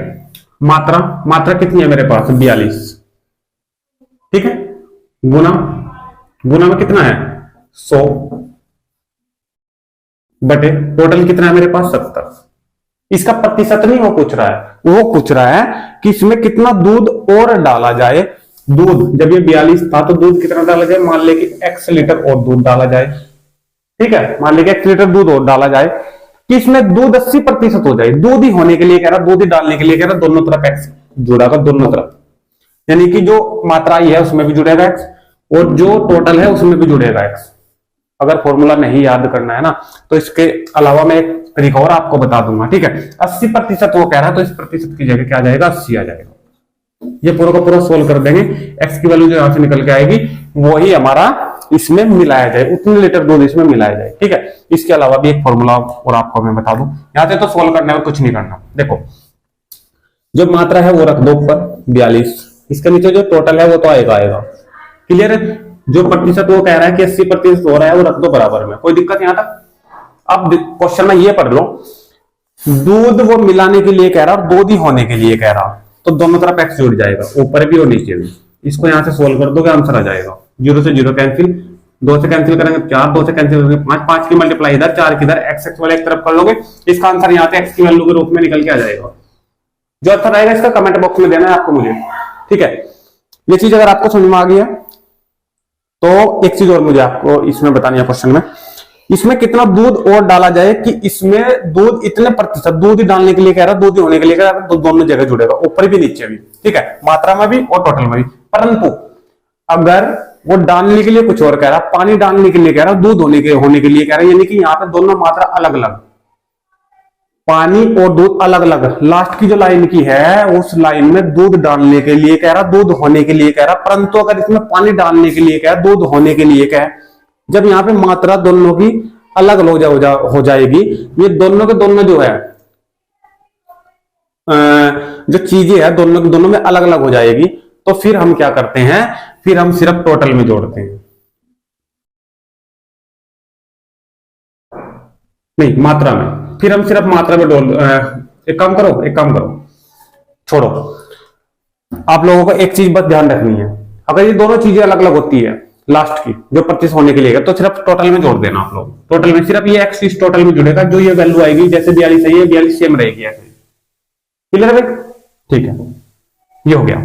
A: मात्रा कितनी है मेरे पास? 42, ठीक है, गुना में कितना है? 100 बटे टोटल कितना है मेरे पास? 70। इसका प्रतिशत नहीं वो पूछ रहा है, वो पूछ रहा है कि इसमें कितना दूध और डाला जाए। दूध जब ये 42 था तो दूध कितना डाला जाए? मान ले कि x लीटर और दूध डाला जाए, ठीक है। मान ले कि x लीटर दूध और डाला जाए कि इसमें दूध 80% हो जाए। दूध ही होने के लिए कह रहा, दूध ही डालने के लिए कह रहा, दोनों तरफ x जुड़ेगा, दोनों तरफ, यानी कि जो मात्रा आई है उसमें भी जुड़ेगा x और जो टोटल है उसमें भी जुड़ेगा x। अगर फॉर्मूला नहीं याद करना है ना, तो इसके अलावा मैं एक तरीका और आपको बता दूंगा, ठीक है। 80% वो कह रहा है, तो इस प्रतिशत की जगह क्या आ जाएगा? 80 आ जाएगा। ये पूरा का पूरा सोल्व कर देंगे। x की वैल्यू जो यहां से निकल के आएगी वही हमारा इसमें मिलाया जाए, उतने लीटर दूध इसमें मिलाया जाए, ठीक है। इसके अलावा भी एक फॉर्मूला और आपको मैं बता दूं, यहां से तो सोल्व करना है, कुछ नहीं करना। देखो जो मात्रा है वो रख दो ऊपर 42, इसके नीचे जो टोटल है वो तो आएगा। क्लियर है? जो प्रतिशत वो कह रहा है कि 80% हो रहा है, वो रख दो बराबर में, कोई दिक्कत यहां तक? अब क्वेश्चन में ये पढ़ लो, दूध वो मिलाने के लिए कह रहा और दूध ही होने के लिए कह रहा, तो दोनों तरफ x जुड़ जाएगा, ऊपर भी और नीचे भी। इसको यहां से सोल्व कर दोगे, आंसर आ जाएगा। 0 से 0 कैंसिल, 2 से कैंसिल करेंगे 4, 2 से कैंसिल करेंगे 5, 5 की मल्टीप्लाई इधर, 4 की इधर, x वाले एक तरफ कर लोगे, इसका आंसर यहाँ पे x की वैल्यू के रूप में निकल के आ जाएगा। जो आंसर आएगा इसका कमेंट बॉक्स में देना है आपको मुझे, ठीक है। ये चीज अगर आपको समझ में आ गई है तो एक चीज और मुझे आपको इसमें बतानी है क्वेश्चन में, इसमें कितना दूध और डाला जाए कि इसमें दूध इतने प्रतिशत, दूध ही डालने के लिए कह रहा, दूध ही होने के लिए कह रहा, तो दोनों जगह जुड़ेगा, ऊपर भी नीचे भी, ठीक है, मात्रा में भी और टोटल में भी। परंतु अगर वो डालने के लिए कुछ और कह रहा, पानी डालने के लिए कह रहा, दूध होने के लिए कह रहा, यानी कि यहाँ पे दोनों मात्रा अलग अलग, पानी और दूध अलग अलग। लास्ट की जो लाइन की है उस लाइन में दूध डालने के लिए कह रहा, दूध होने के लिए कह रहा, परंतु अगर इसमें पानी डालने के लिए कह, दूध होने के लिए कह, जब यहाँ पे मात्रा दोनों की अलग हो जाएगी, ये दोनों के दोनों जो है जो चीजें है दोनों में अलग अलग हो जाएगी, तो फिर हम क्या करते हैं, फिर हम सिर्फ टोटल में जोड़ते हैं, नहीं मात्रा में, फिर हम सिर्फ मात्रा में एक काम करो, छोड़ो, आप लोगों को एक चीज बस ध्यान रखनी है, अगर ये दोनों चीजें अलग अलग होती है लास्ट की जो 25 होने के लिए, तो सिर्फ टोटल में जोड़ देना आप लोग। टोटल में सिर्फ ये एक्स इस टोटल में जुड़ेगा, जो ये वैल्यू आएगी, जैसे 42 है, ये 42 सेम रहेगी ऐसे। क्लियर है? ठीक है, ये हो गया।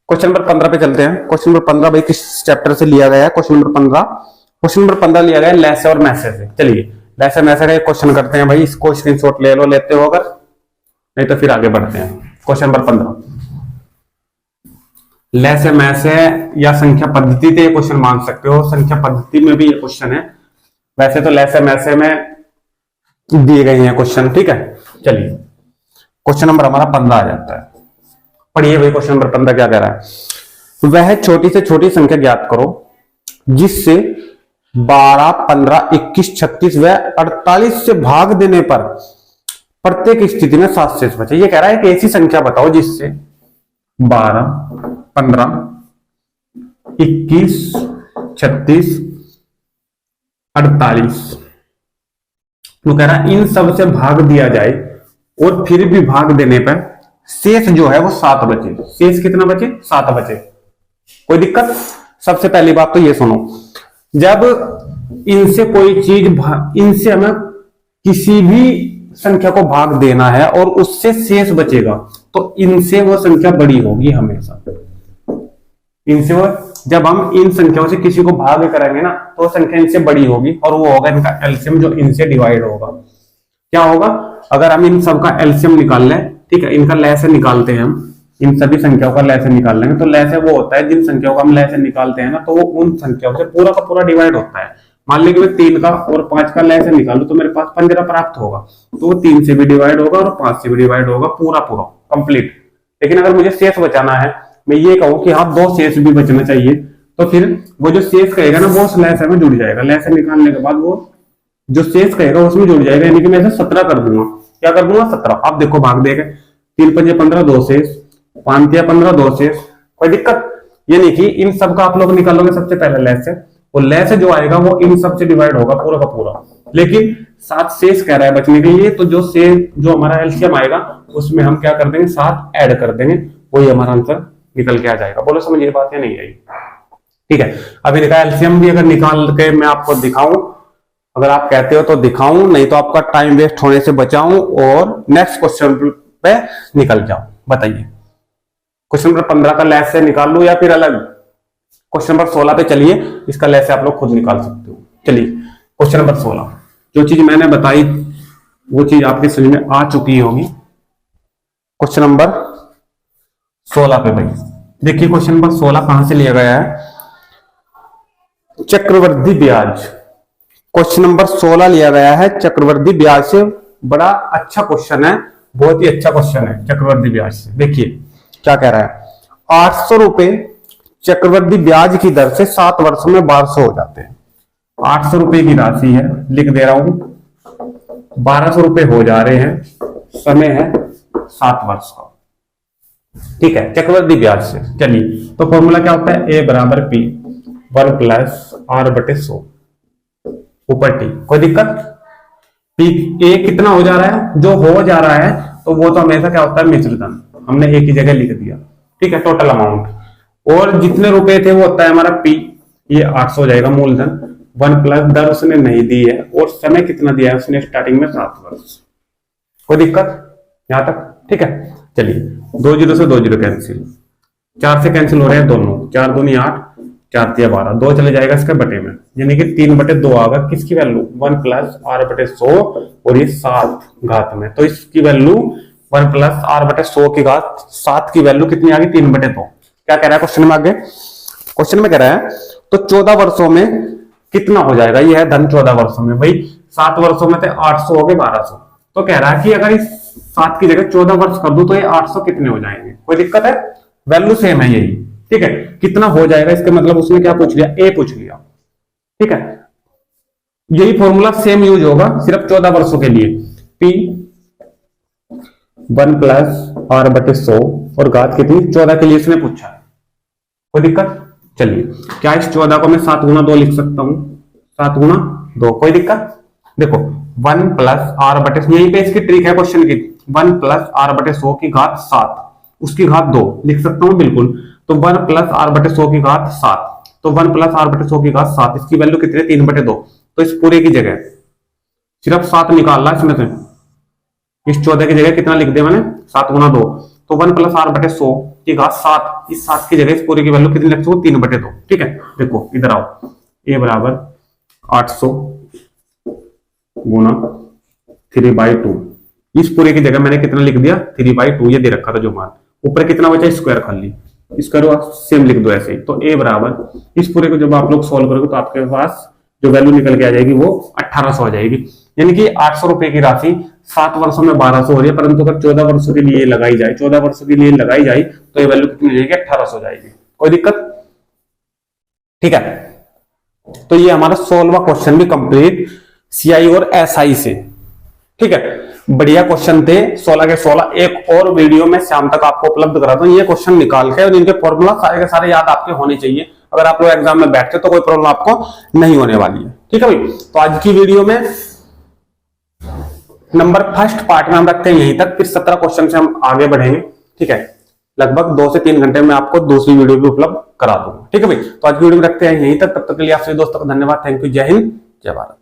A: क्वेश्चन नंबर 15 पे चलते हैं। क्वेश्चन नंबर 15 भाई किस चैप्टर से लिया गया है? क्वेश्चन नंबर 15 लिया गया है लेसे और मैसे से। चलिए लेसे मैसे का एक क्वेश्चन करते हैं भाई, इसको स्क्रीनशॉट ले लो, लेते हो अगर, नहीं तो फिर आगे बढ़ते हैं। क्वेश्चन नंबर 15 लेसे मैसे या संख्या पद्धति से क्वेश्चन मान सकते हो, संख्या पद्धति में भी ये क्वेश्चन है, वैसे तो लेसे मैसे में दिए गए हैं क्वेश्चन, ठीक है। चलिए क्वेश्चन नंबर हमारा 15 आ जाता है, पढ़िए भाई। क्वेश्चन नंबर 15 क्या कह रहा है? वह छोटी से छोटी संख्या ज्ञात करो जिससे 12, 15, 21, 36 व 48 से भाग देने पर प्रत्येक स्थिति में 7 शेष बचे। ये कह रहा है कि ऐसी संख्या बताओ जिससे 12, 15, 21, 36, 48, तो कह रहा है इन सब से भाग दिया जाए और फिर भी भाग देने पर शेष जो है वो 7 बचे। शेष कितना बचे? 7 बचे। कोई दिक्कत? सबसे पहली बात तो ये सुनो, जब इनसे कोई चीज इनसे हमें किसी भी संख्या को भाग देना है और उससे शेष बचेगा, तो इनसे वो संख्या बड़ी होगी हमेशा। इनसे वो, जब हम इन संख्याओं से किसी को भाग करेंगे ना, तो संख्या इनसे बड़ी होगी और वो होगा इनका एलसीएम जो इनसे डिवाइड होगा। क्या होगा, अगर हम इन सब का एलसीएम निकाल लें, ठीक है, इनका लैसे निकालते हैं हम, इन सभी संख्याओं का लैसे निकाल लेंगे, तो लैसे वो होता है जिन संख्याओं का हम लैसे निकालते हैं ना, तो वो उन संख्याओं से पूरा का पूरा डिवाइड होता है। मान लीजिए मैं 3 का और 5 का लैसे निकालू तो मेरे पास 15 प्राप्त होगा, तो वो 3 से भी डिवाइड होगा और 5 से भी डिवाइड होगा, पूरा पूरा कंप्लीट। लेकिन अगर मुझे शेष बचाना है, मैं ये कहूँ कि हाँ 2 शेष भी बचना चाहिए, तो फिर वो जो शेष कहेगा ना वो उस लैसे में जुड़ जाएगा। लैसे निकालने के बाद वो जो शेष कहेगा उसमें जुड़ जाएगा, यानी कि मैं इसे 17 कर दूंगा। क्या कर दूंगा? 17। अब देखो भाग देगा, 3 पंजे 15, 2 शेष, 5 तिया 15, 2 शेष, कोई दिक्कत? यानी कि इन सब का आप लोग निकालोगे सबसे पहले लैसे, और लैसे जो आएगा वो इन सब से डिवाइड होगा पूरा का पूरा। लेकिन 7 शेष कह रहा है बचने के लिए, तो जो शेष जो हमारा एलसीएम आएगा उसमें हम क्या कर देंगे, 7 ऐड कर देंगे, वही हमारा आंसर निकल के आ जाएगा। बोलो समझ ये बात या नहीं आई? ठीक है, अब इनका एलसीएम भी अगर निकाल के मैं आपको दिखाऊं, अगर आप कहते हो तो दिखाऊं, नहीं तो आपका टाइम वेस्ट होने से बचाऊं और नेक्स्ट क्वेश्चन पे निकल जाऊं। बताइए, क्वेश्चन नंबर 15 का लैसे निकाल लूं या फिर अलग? क्वेश्चन नंबर 16 पे चलिए, इसका लैसे आप लोग खुद निकाल सकते हो। चलिए क्वेश्चन नंबर 16, जो चीज मैंने बताई वो चीज आपके समझ में आ चुकी होगी। क्वेश्चन नंबर 16 पे भाई देखिए, क्वेश्चन नंबर 16 कहां से लिया गया है? चक्रवृद्धि ब्याज। क्वेश्चन नंबर 16 लिया गया है चक्रवृद्धि ब्याज से। बड़ा अच्छा क्वेश्चन है, बहुत ही अच्छा क्वेश्चन है चक्रवृद्धि ब्याज से। देखिए क्या कह रहा है, 800 रुपए चक्रवृद्धि ब्याज की दर से 7 वर्षों में 1200 हो जाते हैं। 800 रुपए की राशि है, लिख दे रहा हूं, 1200 रुपए हो जा रहे हैं, समय है 7 वर्ष का। ठीक है, चक्रवृद्धि ब्याज से। चलिए तो फॉर्मूला क्या होता है, ए बराबर पी 1 प्लस आर बटे 100 ऊपर टी। कोई दिक्कत? पी ए कितना हो जा रहा है, जो हो जा रहा है तो वो तो हमेशा क्या होता है, मिश्र धन, हमने एक ही जगह लिख दिया। ठीक है, टोटल अमाउंट, और जितने रुपए थे वो होता है हमारा पी, ये 800 हो जाएगा मूलधन। 1 प्लस दर उसने नहीं दी है, और समय कितना दिया है उसने स्टार्टिंग में 7 वर्ष। कोई दिक्कत यहां तक? ठीक है, चलिए 2 जीरो से 2 जीरो कैंसिल, 4 से कैंसिल हो रहे हैं दोनों, 4 दूनी 8, 4 तिया 12, 2 चले जाएगा इसके बटे में, यानी कि 3 बटे 2 आगा किसकी वैल्यू, 1 प्लस आर बटे 100, और ये 7 घात में, तो इसकी वैल्यू 1 प्लस आर बटे 100 की घात 7 की वैल्यू कितनी आ गई, 3 बटे 2। क्या कह रहा है क्वेश्चन में? आगे क्वेश्चन में कह रहा है तो 14 वर्षों में कितना हो जाएगा, ये है धन 14 वर्षों में। भाई 7 वर्षों में थे 800 हो गए 1200, तो कह रहा है कि अगर इस 7 की जगह 14 वर्ष कर दूं तो ये 800 कितने हो जाएंगे? कोई दिक्कत है? वैल्यू सेम है यही। ठीक है, कितना हो जाएगा इसका मतलब उसने क्या पूछ लिया, ए पूछ लिया। ठीक है, यही फॉर्मूला सेम यूज होगा सिर्फ 14 वर्षों के लिए। पी 1 प्लस आर बटे 100 और घात कितनी, 14 के लिए इसने पूछा है। कोई दिक्कत? चलिए, क्या इस 14 को मैं 7 गुना 2 लिख सकता हूं, 7 गुना 2, कोई दिक्कत? देखो 1 प्लस आर बटे, यहीं पे इसकी ट्रिक है क्वेश्चन की, 1 प्लस आर बटे 100 की घात 7, उसकी घात 2 लिख सकता हूं बिल्कुल, तो 1 प्लस आर बटे 100 की घात 7, तो 1 प्लस आर बटे 100 की घात 7, इसकी वैल्यू कितनी है, 3 बटे 2, तो इस पूरे की जगह सिर्फ 7 निकाल रहा इसमें से, इस 14 की जगह कितना लिख दिया मैंने, 7 गुना 2, तो 1 प्लस आर बटे 100 की घात 7, इस 7 की जगह इस पूरे की वैल्यू कितनी लिख सकूं, 3 बटे 2। ठीक है, देखो इधर आओ, ए बराबर 800 गुना 3/2, इस पूरे की जगह मैंने कितना लिख दिया, 3/2, ये दे रखा था जो मान, ऊपर कितना बचा, स्क्वायर खाली, स्क्वायर सेम लिख दो ऐसे ही। तो ए बराबर इस पूरे को जब आप लोग सोल्व करोगे तो आपके पास जो वैल्यू निकल के आ जाएगी वो 1800 आ जाएगी, यानी कि 800 रुपए की राशि 7 वर्षों में 1200 हो रही है, परंतु अगर 14 वर्षों के लिए लगाई जाए, 14 वर्षों के लिए लगाई जाए तो ये वैल्यू कितनी हो जाएगी, 1800 हो जाएगी। कोई दिक्कत? ठीक है, तो ये हमारा 16वां क्वेश्चन भी कंप्लीट सीआई और एसआई से। ठीक है, बढ़िया क्वेश्चन थे 16 के 16। एक और वीडियो में शाम तक आपको उपलब्ध कराता हूं, ये क्वेश्चन निकाल के और इनके फॉर्मूला सारे के सारे याद आपके होने चाहिए, अगर आप लोग एग्जाम में बैठते तो कोई प्रॉब्लम आपको नहीं होने वाली है। ठीक है भाई, तो आज की वीडियो में नंबर फर्स्ट पार्ट में हम रखते हैं यहीं तक, फिर 17 क्वेश्चन से हम आगे बढ़ेंगे। ठीक है, लगभग 2 से 3 घंटे में आपको दूसरी वीडियो भी उपलब्ध करा दूंगा। ठीक है भाई, तो आज की वीडियो में रखते हैं यहीं तक, तब तक के लिए आप सभी दोस्तों को धन्यवाद, थैंक यू, जय हिंद, जय भारत।